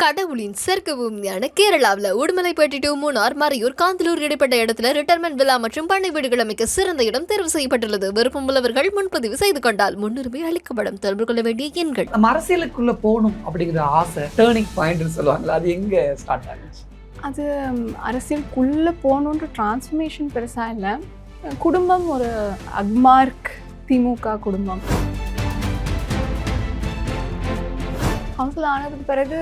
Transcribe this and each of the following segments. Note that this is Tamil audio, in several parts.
கடவுளின் சொர்க்க பூமியான கேரளாவில் உடுமலைப்பேட்டை டு மூணார் மறையூர் காந்தலூர் இடைப்பட்ட இடத்துல ரிட்டையர்மெண்ட் விழா மற்றும் பண்ணை வீடுகள் அமைக்க சிறந்த இடம் தேர்வு செய்யப்பட்டுள்ளது. விருப்பமுள்ளவர்கள் முன்பதிவு செய்து கொண்டால் முன்னுரிமை அளிக்கப்படும். தொடர்பு கொள்ள வேண்டிய எண்கள். நம்ம அரசியலுக்குள்ள போகணும் அப்படிங்கிற ஆசை டேர்னிங் பாயிண்ட்னு சொல்லுவாங்களா, அது எங்க ஸ்டார்ட் ஆகுச்சு? அது அரசியலுக்குள்ளே போகணுன்ற டிரான்ஸ்ஃபர்மேஷன் பெருசாக இல்லை. குடும்பம் ஒரு அக்மார்க் திமுக குடும்பம். கவுன்சில் ஆனதுக்கு பிறகு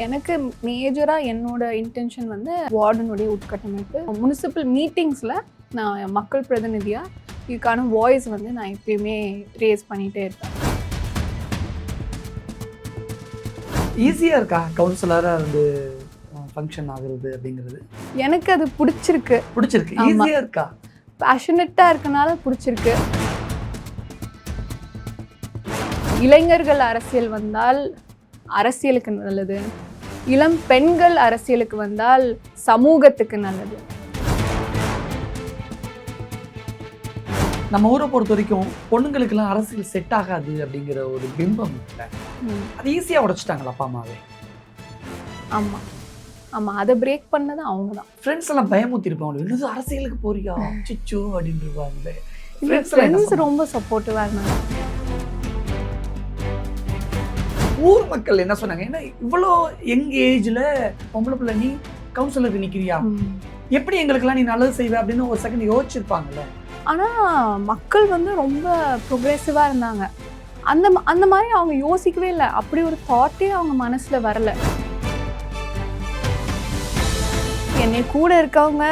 எனக்கு மேஜராக என்னோட இன்டென்ஷன் வந்து வார்டனுடைய உட்கட்டமைப்பு. முனிசிபல் மீட்டிங்ஸில் நான் மக்கள் பிரதிநிதியாக இதுக்கான வாய்ஸ் வந்து நான் எப்பயுமே ரேஸ் பண்ணிகிட்டே இருப்பேன். ஈஸியாக இருக்கா கவுன்சிலராக இருந்து ஃபங்க்ஷன் ஆகுறது அப்படிங்கிறது? எனக்கு அது பிடிச்சிருக்கு. ஈஸியாக இருக்கா? பேஷனட்டாக இருக்கனால பிடிச்சிருக்கு. இளைஞர்கள் அரசியல் வந்தால் அரசியலுக்கு நல்லது, இளம் பெண்கள் அரசியலுக்கு வந்தால் சமூகத்துக்கு நல்லது. நம்ம ஊரை பொறுத்த வரைக்கும் பொண்ணுங்களுக்கெல்லாம் அரசியல் செட் ஆகாது அப்படிங்கிற ஒரு பிம்பம் இல்லை. அது ஈஸியாக உடைச்சிட்டாங்களா அப்பா அம்மாவே? ஆமாம் ஆமாம், அதை பிரேக் பண்ணது அவங்க தான். ஃப்ரெண்ட்ஸ் எல்லாம் பயமுத்திருப்பாங்க, இன்னும் அரசியலுக்கு போறியா சிச்சோ அப்படின்னு இருப்பாங்களே. ஃப்ரெண்ட்ஸ் ரொம்ப சப்போர்ட்டிவாக இருந்தாங்க. ஊர் மக்கள் என்ன சொன்னாங்க? ஏன்னா இவ்வளோ யங் ஏஜ்ல பொம்பளை பிள்ளை நீ கவுன்சிலருக்கு நிற்கிறியா, எப்படி எங்களுக்கெல்லாம் நீ நல்லது செய்வ அப்படின்னு ஒரு செகண்ட் யோசிச்சிருப்பாங்கல்ல. ஆனால் மக்கள் வந்து ரொம்ப ப்ரொக்ரெசிவாக இருந்தாங்க. அந்த மாதிரி அவங்க யோசிக்கவே இல்லை. அப்படி ஒரு தாட்டே அவங்க மனசில் வரல. என்னை கூட இருக்கவங்க,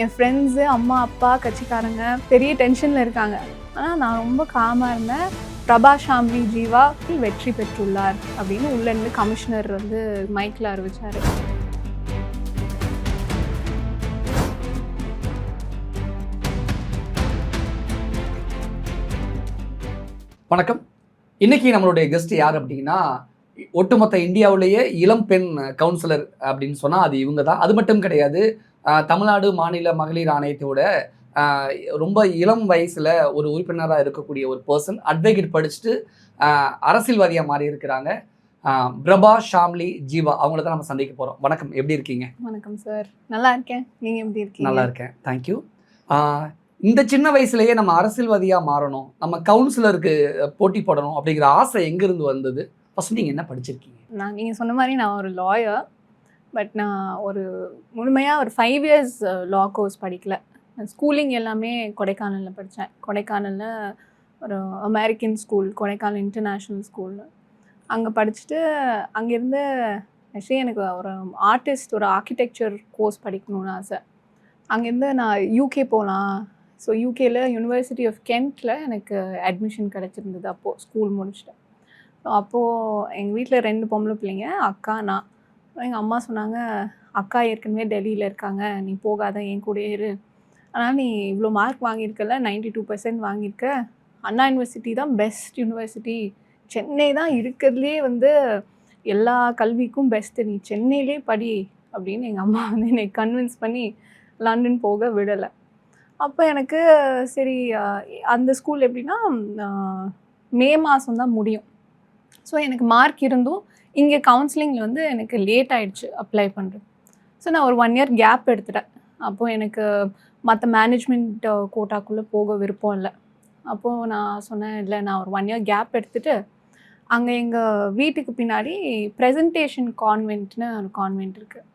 என் ஃப்ரெண்ட்ஸு, அம்மா அப்பா கட்சிக்காரங்க பெரிய டென்ஷனில் இருக்காங்க. ஆனால் நான் ரொம்ப காமாக இருந்தேன். பிரபா ஷாம்லி ஜீவா வெற்றி பெற்றுள்ளார் அப்படின்னு உள்ளேருந்து கமிஷனர் வந்து மைக்கில் அறிவிச்சார். வணக்கம். இன்னைக்கு நம்மளுடைய கெஸ்ட் யார் அப்படின்னா, ஒட்டுமொத்த இந்தியாவிலேயே இளம் பெண் கவுன்சிலர் அப்படின்னு சொன்னால் அது இவங்க தான். அது மட்டும் கிடையாது, தமிழ்நாடு மாநில மகளிர் ஆணையத்தோட ரொம்ப இளம் வயசில் ஒரு உறுப்பினராக இருக்கக்கூடிய ஒரு பர்சன், அட்வொகேட் படிச்சுட்டு அரசியல்வாதியாக மாறி இருக்கிறாங்க. பிரபா ஷாம்லி ஜீவா, அவங்கள தான் நம்ம சந்திக்க போகிறோம். வணக்கம், எப்படி இருக்கீங்க? வணக்கம் சார், நல்லா இருக்கேன். நீங்கள் எப்படி இருக்கீங்க? நல்லா இருக்கேன், தேங்க்யூ. இந்த சின்ன வயசுலேயே நம்ம அரசியல்வாதியாக மாறணும், நம்ம கவுன்சிலருக்கு போட்டி போடணும் அப்படிங்கிற ஆசை எங்கேருந்து வந்தது? ஃபஸ்ட் நீங்கள் என்ன படிச்சிருக்கீங்க? நீங்கள் சொன்ன மாதிரி நான் ஒரு லாயர். பட் நான் ஒரு முழுமையாக ஒரு 5 years லா கோர்ஸ் படிக்கல. ஸ்கூலிங் எல்லாமே கொடைக்கானலில் படித்தேன். கொடைக்கானலில் ஒரு American school, Kodaikanal international school. அங்கே படிச்சுட்டு அங்கேருந்து ஆக்சுவலி எனக்கு ஒரு ஆர்டிஸ்ட், ஒரு ஆர்கிடெக்சர் கோர்ஸ் படிக்கணும்னு ஆசை. அங்கேருந்து நான் யூகே போகலாம். ஸோ யூகேயில் யூனிவர்சிட்டி ஆஃப் கென்ட்டில் எனக்கு அட்மிஷன் கிடச்சிருந்தது அப்போது ஸ்கூல் முடிச்சுட்டேன். ஸோ அப்போது எங்கள் வீட்டில் 2 பொம்பளை பிள்ளைங்க, அக்கா, நான். எங்கள் அம்மா சொன்னாங்க, அக்கா ஏற்கனவே டெல்லியில் இருக்காங்க, நீ போகாத, என் கூட இரு. ஆனால் நீ இவ்வளோ மார்க் வாங்கியிருக்கல, 92% வாங்கியிருக்க. அண்ணா யூனிவர்சிட்டி தான் பெஸ்ட் யூனிவர்சிட்டி, சென்னை தான் இருக்கிறதுலே வந்து எல்லா கல்விக்கும் பெஸ்ட்டு, நீ சென்னையிலே படி அப்படின்னு எங்கள் அம்மா வந்து என்னை கன்வின்ஸ் பண்ணி லண்டன் போக விடலை. அப்போ எனக்கு சரி, அந்த ஸ்கூல் எப்படின்னா மே மாதம் தான் முடியும். ஸோ எனக்கு மார்க் இருந்தும் இங்கே கவுன்சிலிங்கில் வந்து எனக்கு லேட் ஆகிடுச்சு அப்ளை பண்ணுறது. ஸோ நான் ஒரு 1 year கேப் எடுத்துட்டேன். அப்போது எனக்கு மற்ற மேனேஜ்மெண்ட் கோட்டாக்குள்ளே போக விருப்பம் இல்லை. அப்போது நான் சொன்னேன், இல்லை நான் ஒரு 1 year கேப் எடுத்துகிட்டு அங்கே எங்கள் வீட்டுக்கு பின்னாடி ப்ரெசன்டேஷன் கான்வென்ட்னு ஒரு கான்வென்ட் இருக்குது.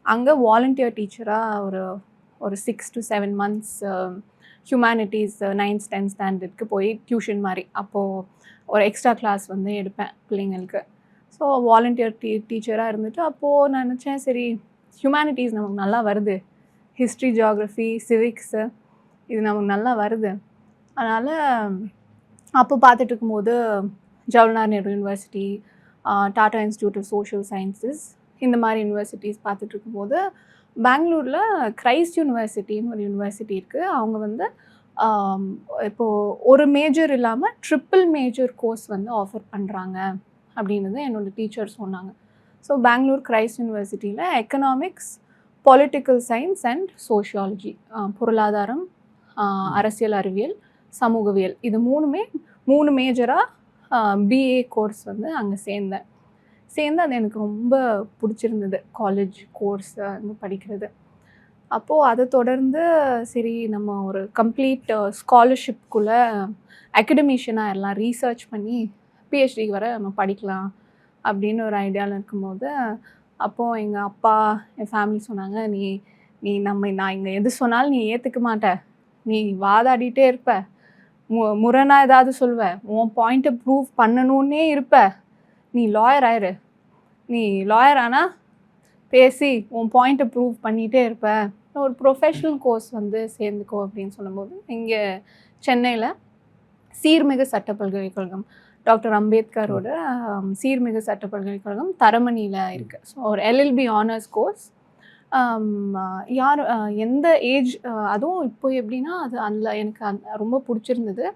அங்கே வாலண்டியர் டீச்சராக ஒரு 6 to 7 months humanities 9th 10th ஸ்டாண்டர்டுக்கு போய் டியூஷன் மாதிரி அப்போது ஒரு எக்ஸ்ட்ரா கிளாஸ் வந்து எடுப்பேன் பிள்ளைங்களுக்கு. ஸோ வாலண்டியர் டீச்சராக இருந்துட்டு அப்போது நான் நினச்சேன், சரி ஹியூமனிட்டிஸ் நமக்கு நல்லா வருது, ஹிஸ்ட்ரி, ஜியாகிரஃபி, சிவிக்ஸு இது நமக்கு நல்லா வருது. அதனால் அப்போ பார்த்துட்டு இருக்கும்போது Jawaharlal Nehru university, Tata institute of social sciences, இந்த மாதிரி யூனிவர்சிட்டிஸ் பார்த்துட்டு இருக்கும்போது பெங்களூரில் கிரைஸ்ட் யூனிவர்சிட்டின்னு ஒரு யூனிவர்சிட்டி இருக்குது. அவங்க வந்து இப்போது ஒரு மேஜர் இல்லாமல் ட்ரிப்பிள் மேஜர் கோர்ஸ் வந்து ஆஃபர் பண்ணுறாங்க அப்படின்றது என்னோடய டீச்சர் சொன்னாங்க. ஸோ பெங்களூர் கிரைஸ்ட் யூனிவர்சிட்டியில் economics, political science and sociology, பொருளாதாரம், அரசியல் அறிவியல், சமூகவியல், இது 3 மேஜராக பிஏ கோர்ஸ் வந்து அங்கே சேர்ந்தேன். சேர்ந்து அது எனக்கு ரொம்ப பிடிச்சிருந்தது, காலேஜ் கோர்ஸ் அங்கே படிக்கிறது. அப்போது அதை தொடர்ந்து சரி நம்ம ஒரு கம்ப்ளீட் ஸ்காலர்ஷிப்குள்ளே அகடமிஷியனாக எல்லாம் ரீசர்ச் பண்ணி பிஹெச்டி வர நம்ம படிக்கலாம் அப்படின்னு ஒரு ஐடியாவில் இருக்கும்போது, அப்போது எங்கள் அப்பா என் ஃபேமிலி சொன்னாங்க, நீ நீ நான் இங்கே எது சொன்னாலும் நீ ஏற்றுக்க மாட்ட, நீ வாதாடிட்டே இருப்ப, முரணாக ஏதாவது சொல்வ, உன் பாயிண்ட்டை ப்ரூவ் பண்ணணுன்னே இருப்ப, நீ லாயர் ஆயிரு, நீ லாயர் ஆனால் பேசி உன் பாயிண்ட்டை ப்ரூவ் பண்ணிகிட்டே இருப்ப, ஒரு ப்ரொஃபஷ்னல் கோர்ஸ் வந்து சேர்ந்துக்கோ அப்படின்னு சொல்லும்போது, இங்கே சென்னையில் சீர்மிகு சட்ட பல்கலைக்கழகம், டாக்டர் அம்பேத்கரோட சீர்மிகு சட்ட பல்கலைக்கழகம் தரமணியில் இருக்குது. ஸோ ஒரு எல்எல்பி ஆனர்ஸ் கோர்ஸ். யார் எந்த ஏஜ், அதுவும் இப்போ எப்படின்னா அது அதில் எனக்கு ரொம்ப பிடிச்சிருந்தது,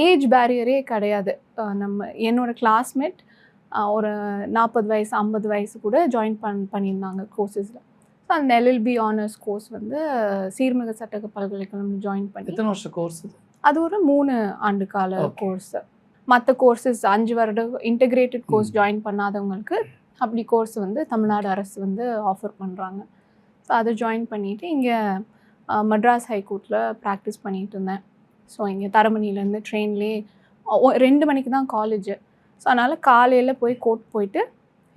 ஏஜ் பேரியரே கிடையாது. என்னோடய கிளாஸ்மேட் ஒரு 40 வயசு 50 வயசு கூட ஜாயின் பண்ணியிருந்தாங்க கோர்சஸில். ஸோ அந்த எல்எல்பி ஆனர்ஸ் கோர்ஸ் வந்து சீர்மிகு சட்ட பல்கலைக்கழகம் ஜாயின் பண்ணி. எத்தனை வருஷம் கோர்ஸ்? அது ஒரு 3 ஆண்டு கால கோர்ஸு. மற்ற கோர்சஸ் 5 வருட இன்டெகிரேட்டட் கோர்ஸ் ஜாயின் பண்ணாதவங்களுக்கு அப்படி கோர்ஸ் வந்து தமிழ்நாடு அரசு வந்து ஆஃபர் பண்ணுறாங்க. ஸோ அதை ஜாயின் பண்ணிவிட்டு இங்கே மெட்ராஸ் ஹைகோர்ட்டில் ப்ராக்டிஸ் பண்ணிகிட்டு இருந்தேன். ஸோ இங்கே தரமணிலேருந்து ட்ரெயின்லேயே 2 மணிக்கு தான் காலேஜு. ஸோ அதனால் காலையில் போய் கோர்ட் போயிட்டு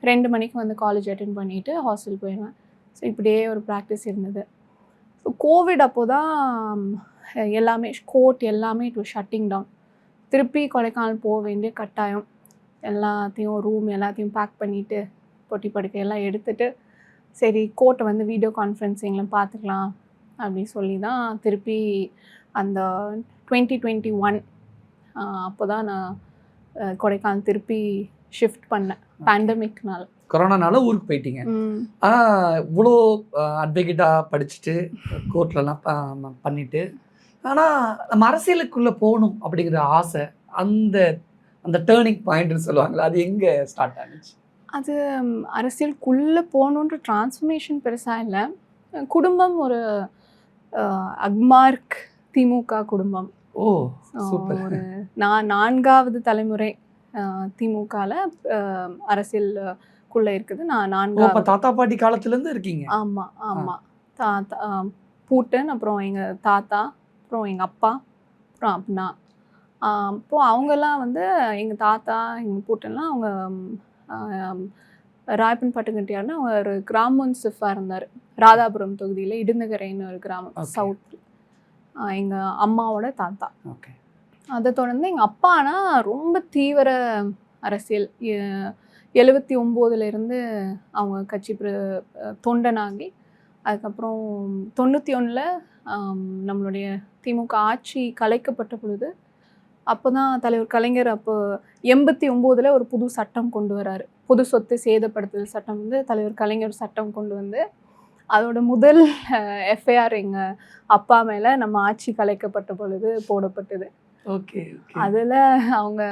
2 மணிக்கு வந்து காலேஜ் அட்டென்ட் பண்ணிவிட்டு ஹாஸ்டல் போயிடுவேன். ஸோ இப்படியே ஒரு ப்ராக்டிஸ் இருந்தது. ஸோ கோவிட் அப்போ தான் எல்லாமே கோர்ட் எல்லாமே இட் வாஸ் ஷட்டிங் டவுன். திருப்பி கொடைக்கானல் போக வேண்டிய கட்டாயம். எல்லாத்தையும் ரூம் எல்லாத்தையும் பேக் பண்ணிவிட்டு பொட்டி படுக்கையெல்லாம் எடுத்துகிட்டு சரி கோர்ட்டை வந்து வீடியோ கான்ஃபரன்சிங்கில் பார்த்துக்கலாம் அப்படின்னு சொல்லி தான் திருப்பி அந்த 2021 அப்போ தான் நான் கொடைக்கானல் திருப்பி ஷிஃப்ட் பண்ணேன் பேண்டமிக்னால. கொரோனானால ஊருக்கு போயிட்டீங்க. ஆனால் இவ்வளோ அட்வொகேட்டாக படிச்சுட்டு கோர்ட்லலாம் பண்ணிவிட்டு, ஆனால் நம்ம அரசியலுக்குள்ளே போகணும் அப்படிங்கிற ஆசை, அந்த அந்த டேர்னிங் பாயிண்ட்னு சொல்லுவாங்களே, அது எங்கே ஸ்டார்ட் ஆனிச்சு? அது அரசியலுக்குள்ளே போகணுன்ற டிரான்ஸ்ஃபர்மேஷன் பெருசாக இல்லை. குடும்பம் ஒரு அக்மார்க் திமுக குடும்பம். ஓ சூப்பர். ஒரு 4வது தலைமுறை திமுகவில் அரசியலுக்குள்ளே இருக்குது. நான் 4வது. தாத்தா பாட்டி காலத்துலேருந்து இருக்கீங்க? ஆமாம் ஆமாம். தாத்தா பூட்டன், அப்புறம் எங்கள் தாத்தா, அப்புறம் எங்கள் அப்பா, அப்புறம் அப்பா. அப்போது அவங்கெல்லாம் வந்து எங்கள் தாத்தா எங்கள் பூட்டன்லாம் அவங்க ராயப்பன் பட்டுக்கட்டியார்னு அவங்க ஒரு கிராமம் சிஃபாக இருந்தார். ராதாபுரம் தொகுதியில் இடுந்தகரைன்னு ஒரு கிராமம் சவுத்தில். எங்கள் அம்மாவோட தாத்தா. ஓகே. அதை தொடர்ந்து எங்கள் அப்பானா ரொம்ப தீவிர அரசியல். 79லேருந்து அவங்க கட்சி தொண்டனாகி, அதுக்கப்புறம் 91ல் நம்மளுடைய திமுக ஆட்சி கலைக்கப்பட்ட பொழுது அப்போ தான் தலைவர் கலைஞர் அப்போ 89ல் ஒரு புது சட்டம் கொண்டு வராரு. பொது சொத்து சேதப்படுத்துதல் சட்டம் வந்து தலைவர் கலைஞர் சட்டம் கொண்டு வந்து அதோட முதல் எஃப்ஐஆர் எங்கள் அப்பா மேலே நம்ம ஆட்சி கலைக்கப்பட்ட பொழுது போடப்பட்டது. ஓகே. அதில் அவங்க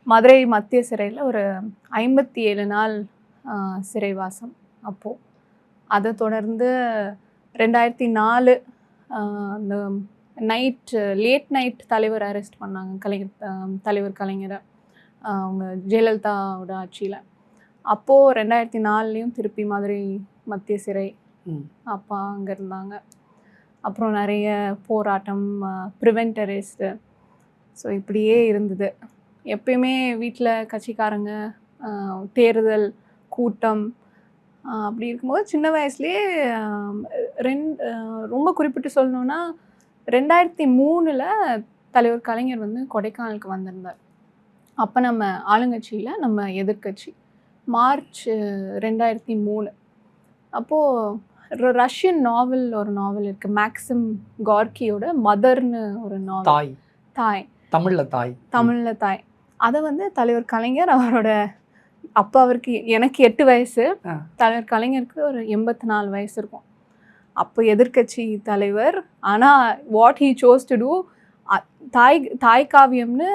மதுரை மத்திய சிறையில் ஒரு 57 நாள் சிறைவாசம் அப்போது. அதை தொடர்ந்து 2004 அந்த லேட் நைட் தலைவர் அரெஸ்ட் பண்ணாங்க, தலைவர் கலைஞரை அவங்க ஜெயலலிதாவோட ஆட்சியில். அப்போது 2004லேயும் திருப்பி மதுரை மத்திய சிறை அப்பா அங்கே இருந்தாங்க. அப்புறம் நிறைய போராட்டம், ப்ரிவென்ட் அரெஸ்ட்டு. ஸோ இப்படியே இருந்தது. எப்பயுமே வீட்டில் கட்சிக்காரங்க, தேர்தல் கூட்டம் அப்படி இருக்கும்போது சின்ன வயசுலேயே ரொம்ப குறிப்பிட்டு சொல்லணுன்னா 2003ல் தலைவர் கலைஞர் வந்து கொடைக்கானலுக்கு வந்திருந்தார். அப்போ நம்ம ஆளுங்கட்சியில் நம்ம எதிர்கட்சி. மார்ச் 2003. அப்போது ரஷ்யன் நாவல் ஒரு நாவல் இருக்குது, மேக்சிம் கார்கியோட மதர்னு ஒரு நாவல். தாய் தமிழில் தாய். அதை வந்து தலைவர் கலைஞர் அவரோட அப்போ அவருக்கு எனக்கு 8 வயசு, தலைவர் கலைஞருக்கு ஒரு 84 வயசு இருக்கும். அப்போ எதிர்கட்சி தலைவர். ஆனால் what he chose to do, தாய் காவியம்னு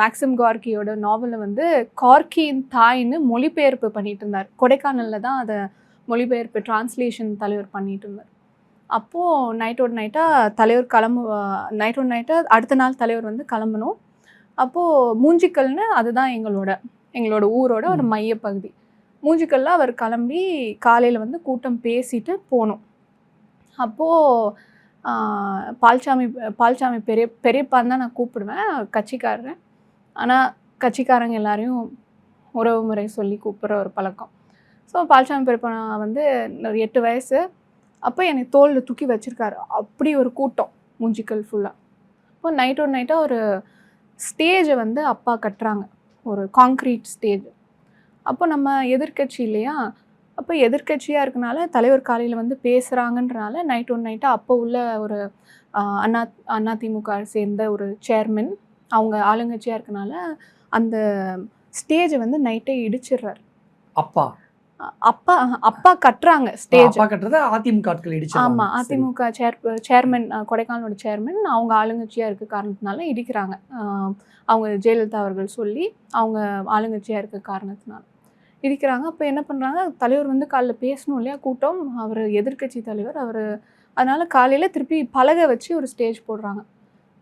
மேக்சிம் கார்கியோட நாவலை வந்து கார்கியின் தாய்ன்னு மொழிபெயர்ப்பு பண்ணிட்டு இருந்தார். கொடைக்கானலில் தான் அதை மொழிபெயர்ப்பு டிரான்ஸ்லேஷன் தலைவர் பண்ணிட்டு இருந்தார். அப்போது நைட்டோட நைட்டாக தலைவர் நைட்டோட நைட்டாக அடுத்த நாள் தலைவர் வந்து கிளம்பணும். அப்போது மூஞ்சிக்கல்னு அதுதான் எங்களோட எங்களோட ஊரோட ஒரு மையப்பகுதி. மூஞ்சிக்கல்ல அவர் கிளம்பி காலையில் வந்து கூட்டம் பேசிட்டு போனோம். அப்போது பால்சாமி பெரியப்பான்னு தான் நான் கூப்பிடுவேன், கட்சிக்காரர். ஆனால் கட்சிக்காரங்க எல்லாரையும் உறவு முறை சொல்லி கூப்பிட்ற ஒரு பழக்கம். ஸோ பால்சாமி பெரியப்பா வந்து ஒரு 8 வயசு. அப்போ என்னை தோளில் தூக்கி வச்சுருக்காரு. அப்படி ஒரு கூட்டம் மூஞ்சிக்கல் ஃபுல்லாக. இப்போ நைட்டாக ஒரு ஸ்டேஜை வந்து அப்பா கட்டுறாங்க, ஒரு காங்க்ரீட் ஸ்டேஜ். அப்போ நம்ம எதிர்க்கட்சி இல்லையா, அப்போ எதிர்க்கட்சியாக இருக்கனால தலைவர் காலையில் வந்து பேசுகிறாங்கன்றனால நைட்டாக அப்போ உள்ள ஒரு அதிமுக சேர்ந்த ஒரு சேர்மன், அவங்க ஆளுங்கட்சியாக இருக்கனால அந்த ஸ்டேஜை வந்து நைட்டே இடிச்சிடுறாரு. அப்பா கட்டுறாங்க ஸ்டேஜ். கட்டுறது அதிமுக ஆட்கள் இடிச்சு. ஆமாம், அதிமுக சேர்மன், கொடைக்கானலோட சேர்மன், அவங்க ஆளுங்கட்சியாக இருக்க காரணத்தினால இடிக்கிறாங்க. அவங்க ஜெயலலிதா அவர்கள் சொல்லி அவங்க ஆளுங்கட்சியாக இருக்க காரணத்தினால இடிக்கிறாங்க. அப்போ என்ன பண்ணுறாங்க, தலைவர் வந்து காலைல பேசணும் இல்லையா, கூட்டம், அவர் எதிர்க்கட்சி தலைவர் அவர். அதனால் காலையில் திருப்பி பலகை வச்சு ஒரு ஸ்டேஜ் போடுறாங்க.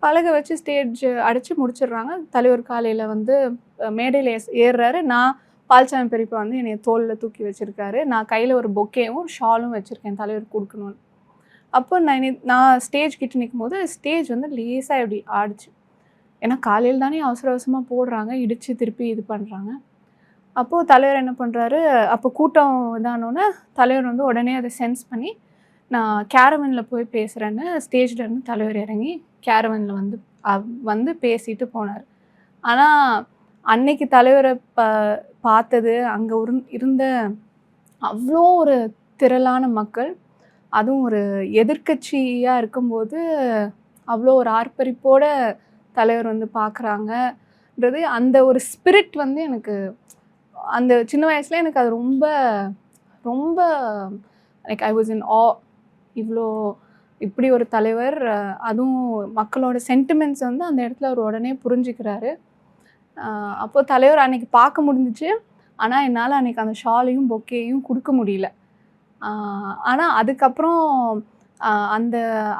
பலகை வச்சு ஸ்டேஜ் அடித்து முடிச்சிடுறாங்க. தலைவர் காலையில் வந்து மேடையில் ஏறுறாரு. நான் பால்சாமி பெரியப்பா வந்து என்னை தோளில் தூக்கி வச்சுருக்காரு. நான் கையில் ஒரு பொக்கேவும் ஒரு ஷாலும் வச்சுருக்கேன் தலைவர் கொடுக்கணும்னு. அப்போ நான் ஸ்டேஜ் கிட்ட நிற்கும் போது ஸ்டேஜ் வந்து லேசாக இப்படி ஆடிச்சு. ஏன்னா காலையில் தானே அவசரமாக போடுறாங்க, இடித்து திருப்பி இது பண்ணுறாங்க. அப்போது தலைவர் என்ன பண்ணுறாரு, அப்போ கூட்டம் இதானோன்னே தலைவர் வந்து உடனே அதை சென்ஸ் பண்ணி நான் கேரவனில் போய் பேசுகிறேன்னு ஸ்டேஜ்லேருந்து தலைவர் இறங்கி கேரவனில் வந்து பேசிட்டு போனார். ஆனால் அன்னைக்கு தலைவரை பார்த்தது, அங்கே இருந்த அவ்வளோ ஒரு திரளான மக்கள், அதுவும் ஒரு எதிர்க்கட்சியாக இருக்கும்போது அவ்வளோ ஒரு ஆர்ப்பரிப்போட தலைவர் வந்து பார்க்குறாங்கன்றது, அந்த ஒரு ஸ்பிரிட் வந்து எனக்கு அந்த சின்ன வயசுல எனக்கு அது ரொம்ப ரொம்ப லைக் ஐ வாஸ் இன் ஆ. இப்படி ஒரு தலைவர், அதுவும் மக்களோட சென்டிமெண்ட்ஸ் வந்து அந்த இடத்துல அவர் உடனே புரிஞ்சுக்கிறாரு. அப்போது தலைவர் அன்றைக்கி பார்க்க முடிஞ்சிச்சு. ஆனால் என்னால் அன்றைக்கி அந்த ஷாலையும் பொக்கேயும் கொடுக்க முடியல. ஆனால்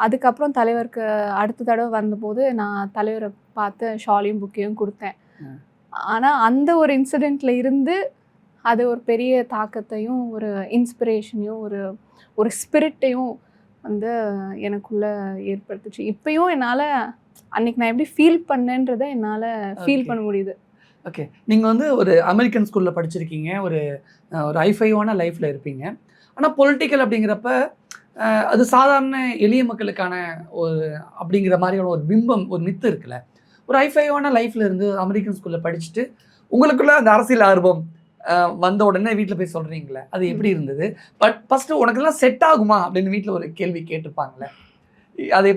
அதுக்கப்புறம் தலைவருக்கு அடுத்த தடவை வந்தபோது நான் தலைவரை பார்த்து ஷாலையும் பொக்கேயும் கொடுத்தேன். ஆனால் அந்த ஒரு இன்சிடெண்ட்டில் இருந்து அது ஒரு பெரிய தாக்கத்தையும் ஒரு இன்ஸ்பிரேஷனையும் ஒரு ஸ்பிரிட்டையும் வந்து எனக்குள்ளே ஏற்படுத்துச்சு. இப்போயும் என்னால் அன்றைக்கி நான் எப்படி ஃபீல் பண்ணேன்றதை என்னால் ஃபீல் பண்ண முடியுது. ஓகே, நீங்கள் வந்து ஒரு அமெரிக்கன் ஸ்கூலில் படிச்சிருக்கீங்க, ஒரு ஹைஃபைவான லைஃப்பில் இருப்பீங்க. ஆனால் பொலிட்டிக்கல் அப்படிங்கிறப்ப அது சாதாரண எளிய மக்களுக்கான ஒரு அப்படிங்கிற மாதிரியான ஒரு பிம்பம், ஒரு மித்து இருக்குல்ல. ஒரு ஹைஃபைவான லைஃப்பில் இருந்து அமெரிக்கன் ஸ்கூலில் படிச்சுட்டு உங்களுக்குள்ள அந்த அரசியல் ஆர்வம் வந்த உடனே வீட்டில் போய் சொல்கிறீங்களே, அது எப்படி இருந்தது? பட் ஃபஸ்ட்டு உனக்கெல்லாம் செட் ஆகுமா அப்படின்னு வீட்டில் ஒரு கேள்வி கேட்டிருப்பாங்களே, அதை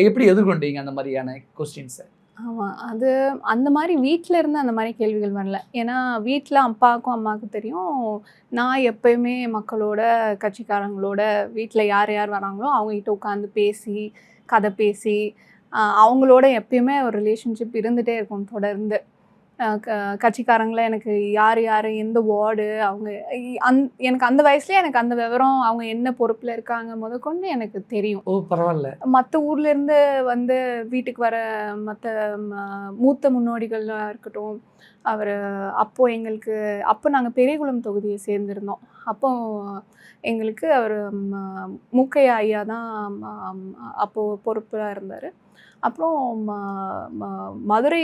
எப்படி எதிர்கொண்டீங்க அந்த மாதிரியான கொஸ்டின்ஸை? ஆமாம், அது அந்த மாதிரி வீட்டில் இருந்து அந்த மாதிரி கேள்விகள் வரல. ஏன்னா வீட்டில் அப்பாவுக்கும் அம்மாவுக்கும் தெரியும், நான் எப்போயுமே மக்களோட, கட்சிக்காரங்களோட, வீட்டில் யார் யார் வராங்களோ அவங்ககிட்ட உட்காந்து பேசி, கதை பேசி, அவங்களோட எப்பயுமே ஒரு ரிலேஷன்ஷிப் இருந்துகிட்டே இருக்கும் தொடர்ந்து. கட்சிக்காரங்களை எனக்கு யார் எந்த வார்டு, அவங்க எனக்கு அந்த வயசுலேயே எனக்கு அந்த விவரம், அவங்க என்ன பொறுப்பில் இருக்காங்க முதற்கொண்டு எனக்கு தெரியும். ஓ, பரவாயில்ல. மற்ற ஊர்லேருந்து வந்து வீட்டுக்கு வர மற்ற மூத்த முன்னோடிகளாக இருக்கட்டும், அப்போ நாங்கள் பெரியகுளம் தொகுதியை சேர்ந்திருந்தோம். அப்போ எங்களுக்கு அவர் மூக்கையா ஐயா தான் அப்போது பொறுப்பாக இருந்தார். அப்புறம் மதுரை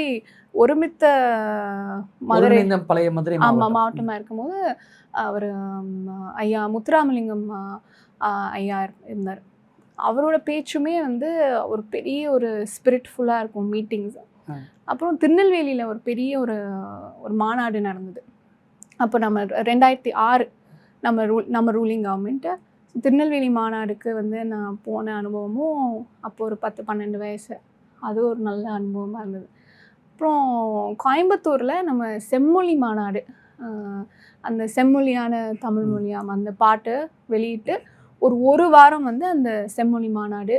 ஒருமித்த மதுரை பழைய மதுரை மாவட்டமாக இருக்கும்போது அவர் ஐயா முத்துராமலிங்கம் ஐயா இருந்தார். அவரோட பேச்சுமே வந்து ஒரு பெரிய ஒரு ஸ்பிரிட்ஃபுல்லாக இருக்கும் மீட்டிங்ஸ். அப்புறம் திருநெல்வேலியில் ஒரு பெரிய ஒரு மாநாடு நடந்தது. அப்போ நம்ம 2006 நம்ம ரூலிங் கவர்மெண்ட்டு திருநெல்வேலி மாநாடுக்கு வந்து நான் போன அனுபவமும் அப்போ ஒரு 10-12 வயசு, அது ஒரு நல்ல அனுபவமாக இருந்தது. அப்புறம் கோயம்புத்தூரில் நம்ம செம்மொழி மாநாடு, அந்த செம்மொழியான தமிழ் மொழியாம் அந்த பாட்டு வெளியிட்டு ஒரு வாரம் வந்து அந்த செம்மொழி மாநாடு,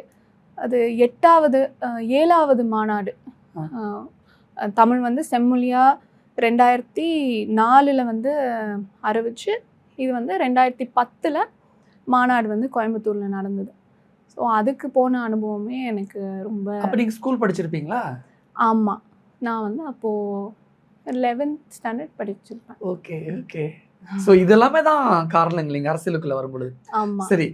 அது 7வது மாநாடு. தமிழ் வந்து செம்மொழியாக 2004 வந்து அறிவிச்சு, இது வந்து 2010 மாநாடு வந்து கோயம்புத்தூரில் நடந்தது. ஸோ அதுக்கு போன அனுபவமே எனக்கு ரொம்ப. அப்போ நீங்கள் ஸ்கூல் படிச்சிருப்பீங்களா? ஆமாம், நான் வந்து அப்போது 11th ஸ்டாண்டர்ட் படிச்சிருப்பேன். Okay okay. ஸோ இதெல்லாமே தான் காரணங்கள் நீங்கள் அரசியலுக்குள்ள வரும்பொழுது. ஆமாம். சரி,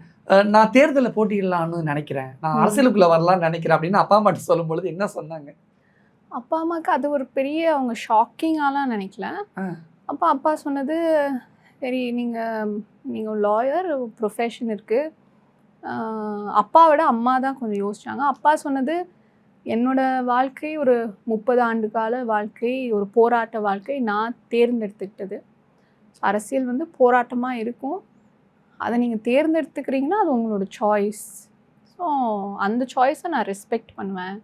நான் தேர்தலில் போட்டியிடலான்னு நினைக்கிறேன், நான் அரசியலுக்குள்ள வரலாம்னு நினைக்கிறேன் அப்படின்னு அப்பா அம்மாட்ட சொல்லும் பொழுது என்ன சொன்னாங்க? அப்பா அம்மாவுக்கு அது ஒரு பெரிய அவங்க ஷாக்கிங்காலாம் நினைக்கல. அப்பா சொன்னது, சரி நீங்கள் லாயர் ப்ரொஃபஷன் இருக்குது. அப்பாவோட அம்மா தான் கொஞ்சம் யோசிச்சாங்க. அப்பா சொன்னது, என்னோட வாழ்க்கை ஒரு 30 ஆண்டு கால வாழ்க்கை, ஒரு போராட்ட வாழ்க்கை நான் தேர்ந்தெடுத்துக்கிட்டது. அரசியல் வந்து போராட்டமாக இருக்கும், அதை நீங்கள் தேர்ந்தெடுத்துக்கிறீங்கன்னா அது உங்களோட சாய்ஸ். ஸோ அந்த சாய்ஸை நான் ரெஸ்பெக்ட் பண்ணுவேன்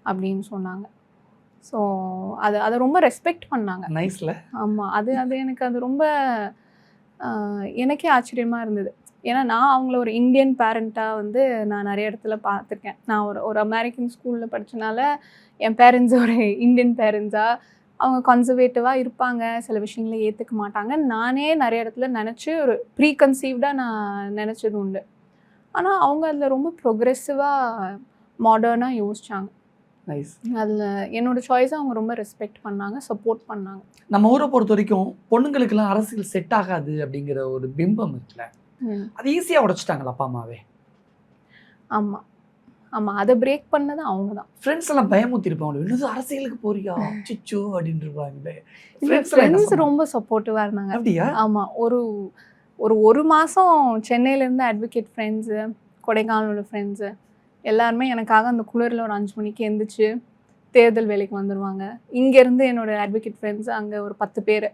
அப்படின்னு சொன்னாங்க. ஸோ அதை ரொம்ப ரெஸ்பெக்ட் பண்ணாங்க. நைஸ்ல. ஆமாம், அது எனக்கு அது ரொம்ப எனக்கே ஆச்சரியமாக இருந்தது. ஏன்னா நான் அவங்கள ஒரு இந்தியன் பேரண்ட்டாக வந்து நான் நிறைய இடத்துல பார்த்துருக்கேன். நான் ஒரு அமெரிக்கன் ஸ்கூலில் படித்தனால என் பேரண்ட்ஸ் ஒரு இந்தியன் பேரண்ட்ஸாக அவங்க கன்சர்வேட்டிவாக இருப்பாங்க, சில விஷயங்களை ஏற்றுக்க மாட்டாங்க. நானே நிறைய இடத்துல நினச்சி ஒரு ப்ரீகன்சீவ்டாக நான் நினச்சது உண்டு. ஆனால் அவங்க அதில் ரொம்ப ப்ரொக்ரெசிவாக மாடர்னாக யோசிச்சாங்க. அதில் என்னோடய சாய்ஸை அவங்க ரொம்ப ரெஸ்பெக்ட் பண்ணாங்க, சப்போர்ட் பண்ணாங்க. நம்ம ஊரை பொறுத்த வரைக்கும் பொண்ணுங்களுக்கெல்லாம் அரசியல் செட் ஆகாது அப்படிங்கிற ஒரு பிம்பம் இருக்குல்ல, அது ஈஸியாக உடைச்சிட்டாங்களா அப்பா அம்மாவே? ஆமாம் ஆமாம், அதை பிரேக் பண்ணது அவங்க தான். ஃப்ரெண்ட்ஸ் எல்லாம் பயமுத்தி இருப்பாங்க, என்னது அரசியலுக்கு போறியா சிச்சோ அப்படின்னு இருப்பாங்களே. ஃப்ரெண்ட்ஸ் ரொம்ப சப்போர்ட்டிவாக இருந்தாங்க. அப்படியா? ஆமாம், ஒரு மாதம் சென்னையிலேருந்து அட்வொகேட் ஃப்ரெண்ட்ஸு, கொடைக்கானலோட ஃப்ரெண்ட்ஸு எல்லாருமே எனக்காக அந்த குளிரில் ஒரு 5 மணிக்கு எழுந்திரிச்சு தேர்தல் வேலைக்கு வந்துடுவாங்க. இங்கேருந்து என்னோடய அட்வொகேட் ஃப்ரெண்ட்ஸ் அங்கே ஒரு 10 பேர்,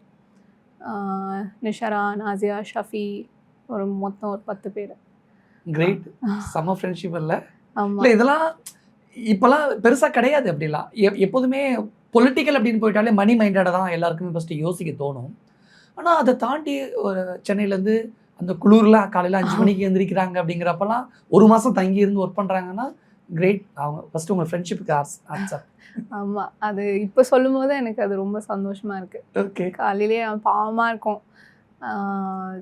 நிஷரா, நாசியா, ஷஃபி, மொத்தம் ஒரு 10 பேர். கிரேட், சம்ம ஃப்ரெண்ட்ஷிப் இல்லை? ஆமாம். இல்லை, இதெல்லாம் இப்போலாம் பெருசாக கிடையாது. அப்படிலாம் எப்போதுமே பொலிட்டிக்கல் அப்படின்னு போயிட்டாலே மணி மைண்டடாக தான் எல்லாருக்குமே ஃபஸ்ட்டு யோசிக்க தோணும். ஆனால் அதை தாண்டி ஒரு சென்னையிலேருந்து அந்த குளூரில் காலையில் 5 மணிக்கு எழுந்திரிக்கிறாங்க அப்படிங்கிறப்பெல்லாம் ஒரு மாதம் தங்கி இருந்து ஒர்க் பண்ணுறாங்கன்னா கிரேட். அவங்க ஃபஸ்ட்டு உங்கள் ஃப்ரெண்ட்ஷிப்புக்கு ஆன்சர். ஆமாம், அது இப்போ சொல்லும் போது எனக்கு அது ரொம்ப சந்தோஷமாக இருக்குது. ஓகே. காலையிலே பாவமாக இருக்கும்.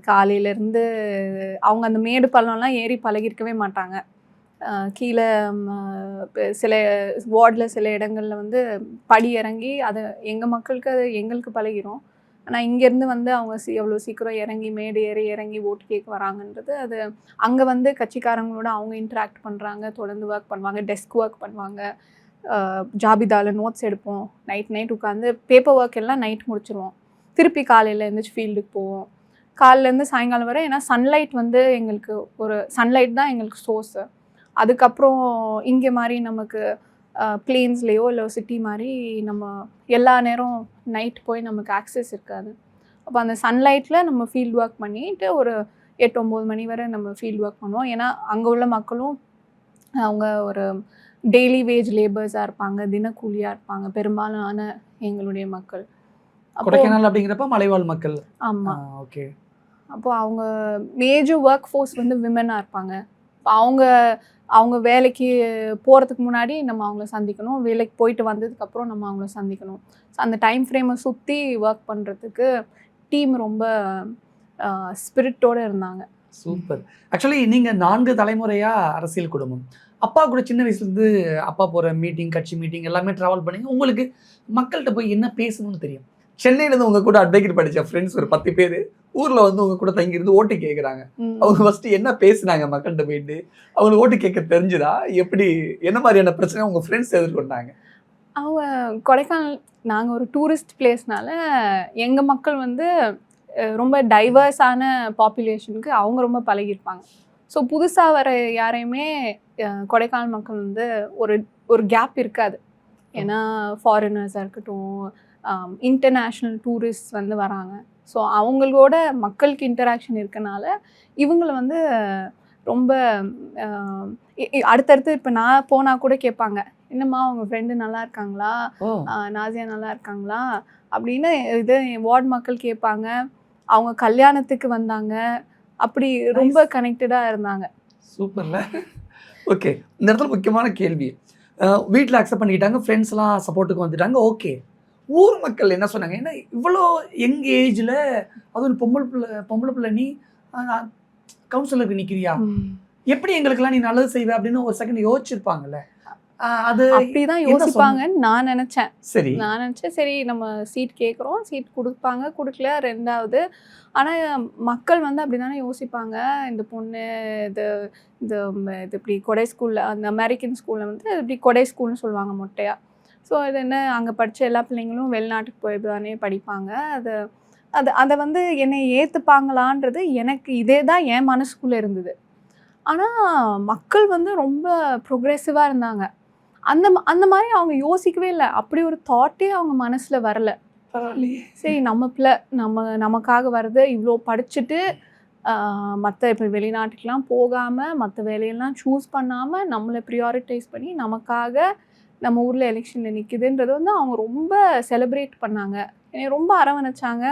காலையிலேருந்து அவங்க அந்த மேடு பள்ளம்லாம் ஏறி பழகிருக்கவே மாட்டாங்க. கீழே சில வார்டில் சில இடங்களில் வந்து படி இறங்கி அதை எங்கள் மக்களுக்கு அது எங்களுக்கு பழகிரும். ஆனால் இங்கேருந்து வந்து அவங்க எவ்வளோ சீக்கிரம் இறங்கி மேடு இறங்கி ஓட்டு கேட்க வராங்கன்றது, அது அங்கே வந்து கட்சிக்காரங்களோட அவங்க இன்ட்ராக்ட் பண்ணுறாங்க, தொடர்ந்து ஒர்க் பண்ணுவாங்க, டெஸ்க் ஒர்க் பண்ணுவாங்க, ஜாபிதாவில் நோட்ஸ் எடுப்போம், நைட் உட்காந்து பேப்பர் ஒர்க் எல்லாம் நைட் முடிச்சிருவோம். திருப்பி காலையில் எழுந்திரிச்சு ஃபீல்டுக்கு போவோம், காலையிலேருந்து சாயங்காலம் வரை. ஏன்னா சன்லைட் வந்து எங்களுக்கு ஒரு சன்லைட் தான் எங்களுக்கு சோர்ஸு. அதுக்கப்புறம் இங்கே மாதிரி நமக்கு பிளேன்ஸ்லேயோ இல்லை சிட்டி மாதிரி நம்ம எல்லா நேரம் நைட் போய் நமக்கு ஆக்சஸ் இருக்காது. அப்போ அந்த சன்லைட்டில் நம்ம ஃபீல்டு ஒர்க் பண்ணிவிட்டு ஒரு 8-9 மணி வரை நம்ம ஃபீல்டு ஒர்க் பண்ணுவோம். ஏன்னா அங்கே உள்ள மக்களும் அவங்க ஒரு டெய்லி வேஜ் லேபர்ஸாக இருப்பாங்க, தினக்கூலியாக இருப்பாங்க பெரும்பாலான எங்களுடைய மக்கள். கொடைக்கானல் அப்படிங்கிறப்ப மலைவாழ் மக்கள். ஆமாம். ஓகே. அப்போது அவங்க மேஜர் ஒர்க் ஃபோர்ஸ் வந்து விமனாக இருப்பாங்க. இப்போ அவங்க வேலைக்கு போகிறதுக்கு முன்னாடி நம்ம அவங்கள சந்திக்கணும், வேலைக்கு போயிட்டு வந்ததுக்கப்புறம் நம்ம அவங்கள சந்திக்கணும். ஸோ அந்த டைம் ஃப்ரேமை சுற்றி ஒர்க் பண்ணுறதுக்கு டீம் ரொம்ப ஸ்பிரிட்டோடு இருந்தாங்க. சூப்பர். ஆக்சுவலி நீங்கள் 4 தலைமுறையாக அரசியல் குடும்பம். அப்பா கூட சின்ன வயசுலேருந்து அப்பா போகிற மீட்டிங், கட்சி மீட்டிங் எல்லாமே ட்ராவல் பண்ணி உங்களுக்கு மக்கள்கிட்ட போய் என்ன பேசணும்னு தெரியும். சென்னையிலேருந்து உங்கள் கூட அட்வொகேட் படித்த ஃப்ரெண்ட்ஸ் ஒரு 10 பேர் ஊரில் வந்து உங்கள் கூட தங்கியிருந்து ஓட்டு கேட்குறாங்க. அவங்க ஃபஸ்ட்டு என்ன பேசுனாங்க மக்கள்கிட்ட போயிட்டு? அவங்களுக்கு ஓட்டு கேட்க தெரிஞ்சுதா? எப்படி, என்ன மாதிரியான பிரச்சனை உங்கள் ஃப்ரெண்ட்ஸ் எதிர்கொண்டாங்க? அவங்க கொடைக்கானல் நாங்கள் ஒரு டூரிஸ்ட் பிளேஸ்னால எங்கள் மக்கள் வந்து ரொம்ப டைவர்ஸான பாப்புலேஷனுக்கு அவங்க ரொம்ப பழகியிருப்பாங்க. ஸோ புதுசாக வர யாரையுமே கொடைக்கானல் மக்கள் வந்து ஒரு கேப் இருக்காது. ஏன்னா ஃபாரினர்ஸாக இருக்கட்டும், இன்டர்நேஷ்னல் டூரிஸ்ட் வந்து வராங்க. ஸோ அவங்களோட மக்களுக்கு இன்டராக்ஷன் இருக்கனால இவங்களை வந்து ரொம்ப அடுத்தடுத்து இப்போ நான் போனால் கூட கேட்பாங்க, என்னம்மா உங்கள் ஃப்ரெண்டு நல்லா இருக்காங்களா, நாசியா நல்லா இருக்காங்களா அப்படின்னு இது வார்டு மக்கள் கேட்பாங்க. அவங்க கல்யாணத்துக்கு வந்தாங்க, அப்படி ரொம்ப கனெக்டடாக இருந்தாங்க. சூப்பர்ல. ஓகே, இந்த இடத்துல முக்கியமான கேள்வி. வீட்டில் அக்செப்ட் பண்ணிக்கிட்டாங்க, ஃப்ரெண்ட்ஸ்லாம் சப்போர்ட்டுக்கு வந்துட்டாங்க, ஓகே. ஊர் மக்கள் என்ன சொன்னாங்க? ஏன்னா இவ்வளோ யங் ஏஜில் அதுவும் பொம்பளை பிள்ளை நீ கவுன்சிலருக்கு நிற்கிறியா, எப்படி எங்களுக்கெல்லாம் நீ நல்லது செய்வே அப்படின்னு ஒரு செகண்ட் யோசிச்சிருப்பாங்கல்ல. அது அப்படிதான் என்ன யோசிப்பாங்கன்னு நான் நினைச்சேன். சரி. சரி நம்ம சீட் கேட்குறோம், சீட் கொடுப்பாங்க, கொடுக்கல 2வது. ஆனா மக்கள் வந்து அப்படிதானே யோசிப்பாங்க. இந்த பொண்ணு இது இது இது இப்படி கொடை ஸ்கூல்ல, அந்த அமெரிக்கன் ஸ்கூல்ல வந்து இப்படி கொடை ஸ்கூல்னு சொல்லுவாங்க மொட்டையா. ஸோ இது என்ன, அங்கே படித்த எல்லா பிள்ளைங்களும் வெளிநாட்டுக்கு போய் தானே படிப்பாங்க. அது அது அதை வந்து என்னை ஏற்றுப்பாங்களான்றது எனக்கு இதே தான் என் மனசுக்குள்ளே இருந்தது. ஆனால் மக்கள் வந்து ரொம்ப ப்ரொக்ரெசிவாக இருந்தாங்க. அந்த மாதிரி அவங்க யோசிக்கவே இல்லை. அப்படி ஒரு தாட்டே அவங்க மனசில் வரல. சரி நம்ம பிள்ளை நமக்காக வருது, இவ்வளோ படிச்சுட்டு மற்ற இப்போ வெளிநாட்டுக்கெலாம் போகாமல் மற்ற வேலையெல்லாம் சூஸ் பண்ணாமல் நம்மளை ப்ரியாரிட்டைஸ் பண்ணி நமக்காக நம்ம ஊரில் எலெக்ஷனில் நிற்குதுன்றது வந்து அவங்க ரொம்ப செலிப்ரேட் பண்ணாங்க. என்னை ரொம்ப அரவணைச்சாங்க.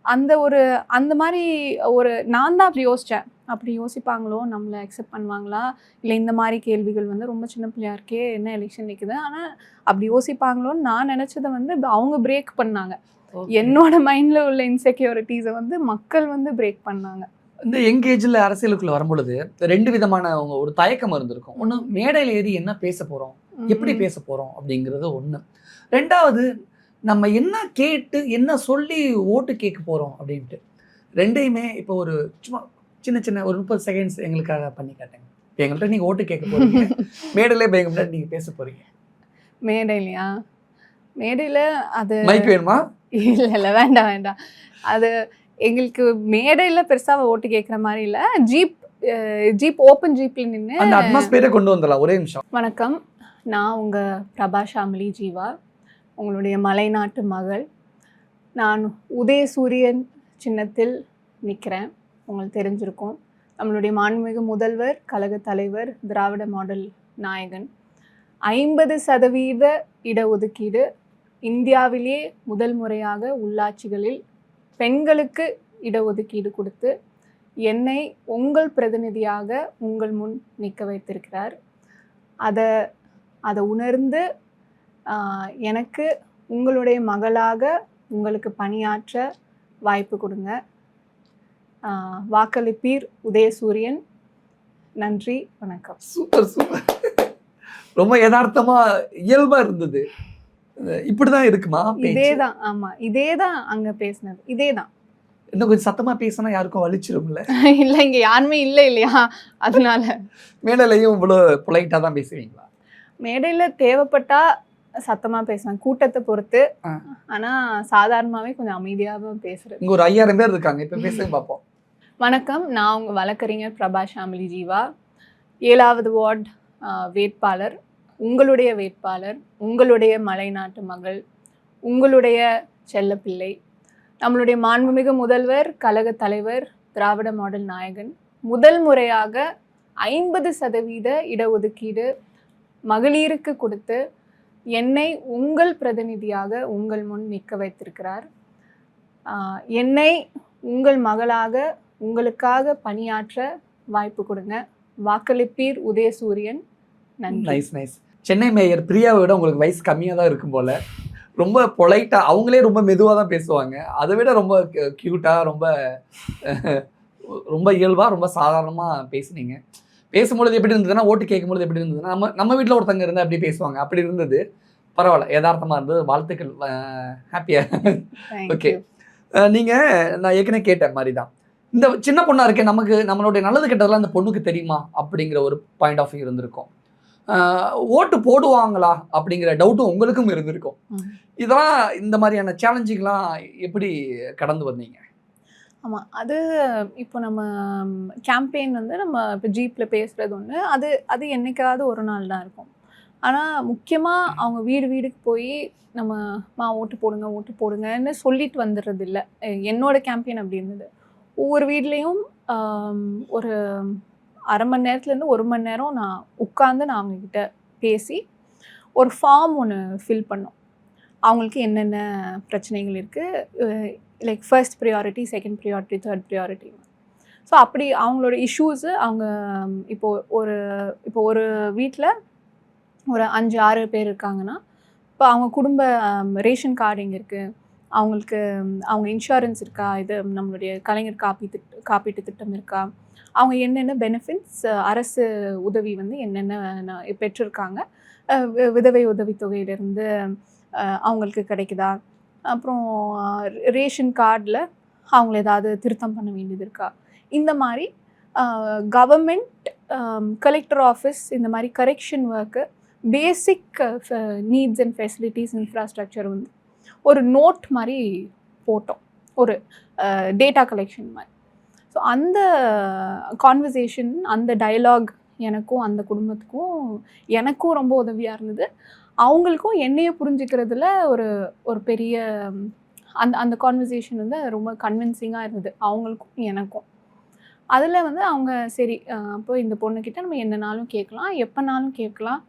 அந்த மாதிரி நான் தான் அப்படி யோசித்தேன். அப்படி யோசிப்பாங்களோ, நம்மளை அக்செப்ட் பண்ணுவாங்களா, இல்லை இந்த மாதிரி கேள்விகள் வந்து ரொம்ப சின்ன பிள்ளையா இருக்கே என்ன எலெக்ஷன் நிற்குது, ஆனால் அப்படி யோசிப்பாங்களோன்னு நான் நினச்சதை வந்து அவங்க பிரேக் பண்ணாங்க. என்னோட மைண்டில் உள்ள இன்செக்யூரிட்டிஸை வந்து மக்கள் வந்து பிரேக் பண்ணாங்க. இந்த யங் ஏஜ்ல அரசியலுக்குள்ள வரும்பொழுது 2 விதமான ஒரு தயக்கம் இருந்திருக்கும். ஒன்று, மேடையில் ஏறி என்ன பேச போகிறோம், எப்படி பேச போகிறோம் அப்படிங்கிறது ஒன்று. 2வது, நம்ம என்ன கேட்டு என்ன சொல்லி ஓட்டு கேட்க போகிறோம் அப்படின்ட்டு. 2யுமே இப்போ ஒரு சும்மா சின்ன ஒரு 30 செகண்ட்ஸ் எங்களுக்காக பண்ணி காட்டுங்க. இப்போ எங்கள்கிட்ட நீங்கள் ஓட்டு கேட்க போகிறீங்க, மேடையிலே எங்க முன்னாடி நீங்கள் பேச போகிறீங்க. மேடையிலையா? மேடையில் அது மைக் வேணுமா? இல்லை வேண்டாம். அது எங்களுக்கு மேடையில் பெருசாக ஓட்டு கேட்குற மாதிரி இல்லை. ஜீப் ஓப்பன் ஜீப்பில் நின்று அந்த அட்மாஸ்பியரை கொண்டு வந்துடலாம். ஒரே நிமிஷம். வணக்கம், நான் உங்கள் பிரபா ஷாமிலி ஜீவா, உங்களுடைய மலைநாட்டு மகள். நான் உதயசூரியன் சின்னத்தில் நிற்கிறேன். உங்களுக்கு தெரிஞ்சிருக்கும், நம்மளுடைய மாண்புமிகு முதல்வர், கழக தலைவர், திராவிட மாடல் நாயகன். 50% இடஒதுக்கீடு, இந்தியாவிலே முதல் முறையாக உள்ளாட்சிகளில் பெண்களுக்கு இடஒதுக்கீடு கொடுத்து என்னை உங்கள் பிரதிநிதியாக உங்கள் முன் நிற்க வைத்திருக்கிறார். அதை உணர்ந்து எனக்கு உங்களுடைய மகளாக உங்களுக்கு பணியாற்ற வாய்ப்பு கொடுங்க. வாக்களிப்பீர் உதயசூரியன். நன்றி, வணக்கம். சூப்பர். ரொம்ப யதார்த்தமா இயல்பா இருந்தது. இப்படிதான் இருக்குமா? இதேதான். ஆமா, இதேதான் அங்க பேசினது. இதேதான். இன்னும் கொஞ்சம் சத்தமா பேசினா யாருக்கும் வலிச்சிரும்ல? இல்ல, இங்க யாருமே இல்லை இல்லையா, அதனால. மேடையிலையும் இவ்வளவு பொலைட்டா தான் பேசுவீங்களா? மேடையில தேவைப்பட்டா சத்தமா பேசுவேன், கூட்டத்தை பொறுத்து. ஆனா சாதாரணமாவே கொஞ்சம் அமைதியாக பேசுறேன். இங்க ஒரு 5000 பேர் இருக்காங்க, இப்ப பேசுங்க பார்ப்போம். வணக்கம், நான் உங்க வழக்கறிஞர் பிரபா ஷாமிலி ஜீவா, 7வது வார்டு வேட்பாளர், உங்களுடைய வேட்பாளர், உங்களுடைய மலைநாட்டு மகள், உங்களுடைய செல்லப்பிள்ளை, நம்மளுடைய மாண்புமிகு முதல்வர், கழக தலைவர், திராவிட மாடல் நாயகன். முதல் முறையாக 50% இடஒதுக்கீடு மகளிருக்கு கொடுத்து என்னை உங்கள் பிரதிநிதியாக உங்கள் முன் நிற்க வைத்திருக்கிறார். என்னை உங்கள் மகளாக உங்களுக்காக பணியாற்ற வாய்ப்பு கொடுங்க. வாக்களிப்பீர் உதயசூரியன். நன்றி. நைஸ். சென்னை மேயர் பிரியாவை விட உங்களுக்கு வயசு கம்மியாக தான் இருக்கும் போல. ரொம்ப பொலைட்டாக, அவங்களே ரொம்ப மெதுவாக தான் பேசுவாங்க. அதை விட ரொம்ப க்யூட்டாக, ரொம்ப இயல்பாக, ரொம்ப சாதாரணமாக பேசுனீங்க. பேசும்பொழுது எப்படி இருந்ததுன்னா, ஓட்டு கேட்கும்பொழுது எப்படி இருந்ததுன்னா, நம்ம வீட்டில் ஒருத்தங்க இருந்தால் அப்படி பேசுவாங்க, அப்படி இருந்தது. பரவாயில்ல, யதார்த்தமாக இருந்தது. வாழ்த்துக்கள். ஹாப்பியாக. ஓகே, நான் ஏற்கனவே கேட்ட மாதிரி தான், இந்த சின்ன பொண்ணாக இருக்கேன், நம்மளுடைய நல்லது கெட்டதெல்லாம் இந்த பொண்ணுக்கு தெரியுமா அப்படிங்கிற ஒரு பாயிண்ட் ஆஃப் வியூ இருந்திருக்கும். ஓட்டு போடுவாங்களா அப்படிங்கிற டவுட்டும் உங்களுக்கும் இருந்திருக்கும். இதெல்லாம், இந்த மாதிரியான சேலஞ்சிங்லாம் எப்படி கடந்து வந்தீங்க? ஆமாம், அது இப்போ நம்ம கேம்பெயின் வந்து நம்ம இப்போ ஜீப்பில் பேசுகிறது ஒன்று, அது என்னைக்காவது ஒரு நாள் தான் இருக்கும். ஆனால் முக்கியமாக அவங்க வீடுக்கு போய் நம்ம ஓட்டு போடுங்கன்னு சொல்லிட்டு வந்துடுறது இல்லை. என்னோட கேம்பெயின் அப்படி இருந்தது. ஒவ்வொரு வீட்லேயும் ஒரு அரை மணி நேரத்துலேருந்து 1 மணி நேரம் நான் உட்காந்து அவங்கக்கிட்ட பேசி ஒரு ஃபார்ம் ஒன்று ஃபில் பண்ணோம். அவங்களுக்கு என்னென்ன பிரச்சனைகள் இருக்குது, like first priority, second priority, third priority. So அப்படி அவங்களோட இஷ்யூஸு அவங்க இப்போ ஒரு வீட்டில் ஒரு 5-6 பேர் இருக்காங்கன்னா, இப்போ அவங்க குடும்ப ரேஷன் கார்டு எங்கே இருக்குது, அவங்களுக்கு அவங்க இன்சூரன்ஸ் இருக்கா, இது நம்மளுடைய கலைஞர் காப்பீட்டு திட்டம் இருக்கா, அவங்க என்னென்ன பெனிஃபிட்ஸ் அரசு உதவி வந்து என்னென்ன பெற்றிருக்காங்க, விதவை உதவித்தொகையிலேருந்து அவங்களுக்கு கிடைக்குதா, அப்புறம் ரேஷன் கார்டில் அவங்கள ஏதாவது திருத்தம் பண்ண வேண்டியது இருக்கா, இந்த மாதிரி கவர்மெண்ட் கலெக்டர் ஆஃபீஸ் இந்த மாதிரி correction work basic needs and facilities infrastructure வந்து ஒரு நோட் மாதிரி போட்டோம், ஒரு டேட்டா கலெக்ஷன் மாதிரி. ஸோ அந்த கான்வர்சேஷன், அந்த டயலாக் எனக்கும் அந்த குடும்பத்துக்கும் எனக்கும் ரொம்ப உதவியாக இருந்தது. அவங்களுக்கும் என்னையை புரிஞ்சுக்கிறதுல ஒரு பெரிய அந்த அந்த கான்வர்சேஷன் வந்து ரொம்ப கன்வின்சிங்காக இருந்தது அவங்களுக்கும் எனக்கும். அதில் வந்து அவங்க சரி அப்போ இந்த பொண்ணுக்கிட்ட நம்ம என்னன்னாலும் கேட்கலாம், எப்போனாலும் கேட்கலாம்,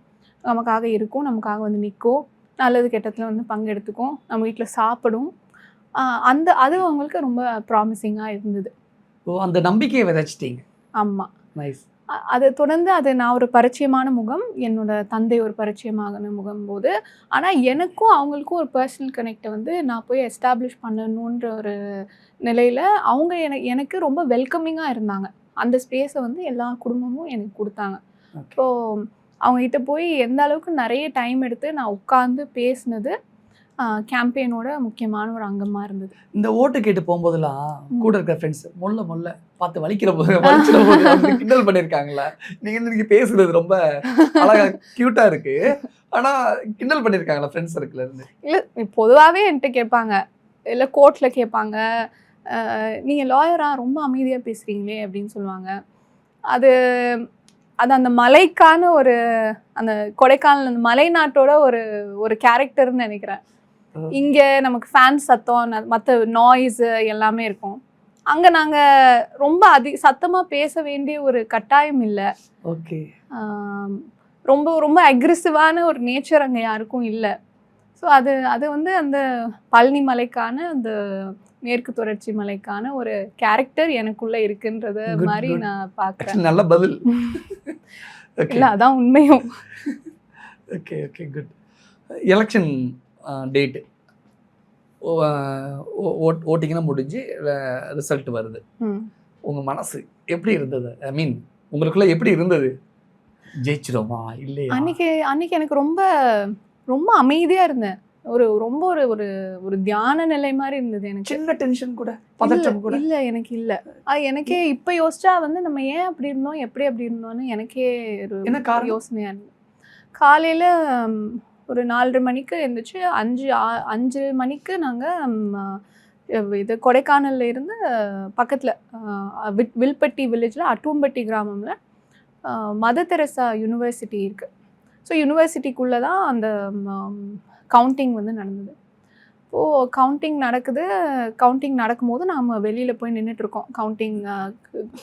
நமக்காக இருக்கும், நமக்காக வந்து நிற்கும், நல்லது கெட்டத்தில் வந்து பங்கெடுத்துக்கும், நம்ம வீட்டில் சாப்பிடும், அது அவங்களுக்கு ரொம்ப ப்ராமிசிங்காக இருந்தது. ஓ, அந்த நம்பிக்கையை விதைச்சிட்டீங்க. ஆமாம், நைஸ். அதை தொடர்ந்து அது நான் ஒரு பரிச்சயமான முகம், என்னோட தந்தை ஒரு பரிச்சயமான முகம் போது, ஆனால் எனக்கும் அவங்களுக்கும் ஒரு பர்சனல் கனெக்டை வந்து நான் போய் எஸ்டாப்ளிஷ் பண்ணணுன்ற ஒரு நிலையில் அவங்க எனக்கு ரொம்ப வெல்கமிங்காக இருந்தாங்க. அந்த ஸ்பேஸை வந்து எல்லா குடும்பமும் எனக்கு கொடுத்தாங்க. ஸோ அவங்ககிட்ட போய் எந்த அளவுக்கு நிறைய டைம் எடுத்து நான் உட்காந்து பேசினது கேம்பெயினோட முக்கியமான ஒரு அங்கமாக இருந்தது. இந்த ஓட்டு கேட்டு போகும்போதெல்லாம் கூட இருக்கிற ஃப்ரெண்ட்ஸ் மொல்ல பார்த்து வலிக்கிற போது கிண்டல் பண்ணியிருக்காங்களா? நீங்கள் பேசுறது ரொம்ப அழகா க்யூட்டாக இருக்கு, ஆனால் கிண்டல் பண்ணியிருக்காங்களா ஃப்ரெண்ட்ஸ் சர்க்கிள் இருந்து? இல்லை, பொதுவாகவே என்கிட்ட கேட்பாங்க, இல்லை கோர்ட்டில் கேட்பாங்க, நீங்கள் லாயராக ரொம்ப அமைதியாக பேசுகிறீங்களே அப்படின்னு சொல்லுவாங்க. அது அந்த மலைக்கான ஒரு அந்த கொடைக்கானல் அந்த மலை நாட்டோட ஒரு கேரக்டர்னு நினைக்கிறேன். இங்கே நமக்கு ஃபேன் சத்தம், மற்ற நாய்ஸு எல்லாமே இருக்கும். அங்கே நாங்கள் ரொம்ப சத்தமாக பேச வேண்டிய ஒரு கட்டாயம் இல்லை. ஓகே. ரொம்ப ரொம்ப அக்ரெசிவான ஒரு நேச்சர் அங்கே யாருக்கும் இல்லை. ஸோ அது வந்து அந்த பழனி மலைக்கான அந்த மேற்கு தொடர்ச்சி மலைக்கான ஒரு கேரக்டர் எனக்குள்ளே இருக்குன்றத மாதிரி நான் பார்க்குறேன். நல்ல பதில். இல்லை, அதான் உண்மையும். Okay okay, good. Election date ஓட்டிங்கன்னா முடிஞ்சு ரிசல்ட் வருது. உங்கள் மனசு எப்படி இருந்தது? ஐ மீன் உங்களுக்குள்ள எப்படி இருந்தது? ஜெயிச்சிடுமா இல்லையா? அன்னைக்கு எனக்கு ரொம்ப ரொம்ப அமைதியாக இருந்தேன். ரொம்ப ஒரு தியான நிலை மாதிரி இருந்தது எனக்கு. சின்ன டென்ஷன் கூட, பதட்டம் கூட இல்லை எனக்கு இல்லை. அது எனக்கே இப்போ யோசிச்சா வந்து நம்ம ஏன் அப்படி இருந்தோம், எப்படி அப்படி இருந்தோம்னு எனக்கே ஒரு யோசனையாக இருந்தது. காலையில் ஒரு 4:30 மணிக்கு எழுந்திரிச்சு 5 மணிக்கு நாங்கள் இது கொடைக்கானலில் இருந்து பக்கத்தில் வில்பட்டி வில்லேஜில் அட்டூம்பட்டி கிராமத்தில் மதர் தெரசா யூனிவர்சிட்டி இருக்குது. ஸோ யூனிவர்சிட்டிக்குள்ளே தான் அந்த கவுண்டிங் வந்து நடந்தது. இப்போது கவுண்டிங் நடக்கும்போது நாம் வெளியில் போய் நின்றுட்டுருக்கோம். கவுண்டிங்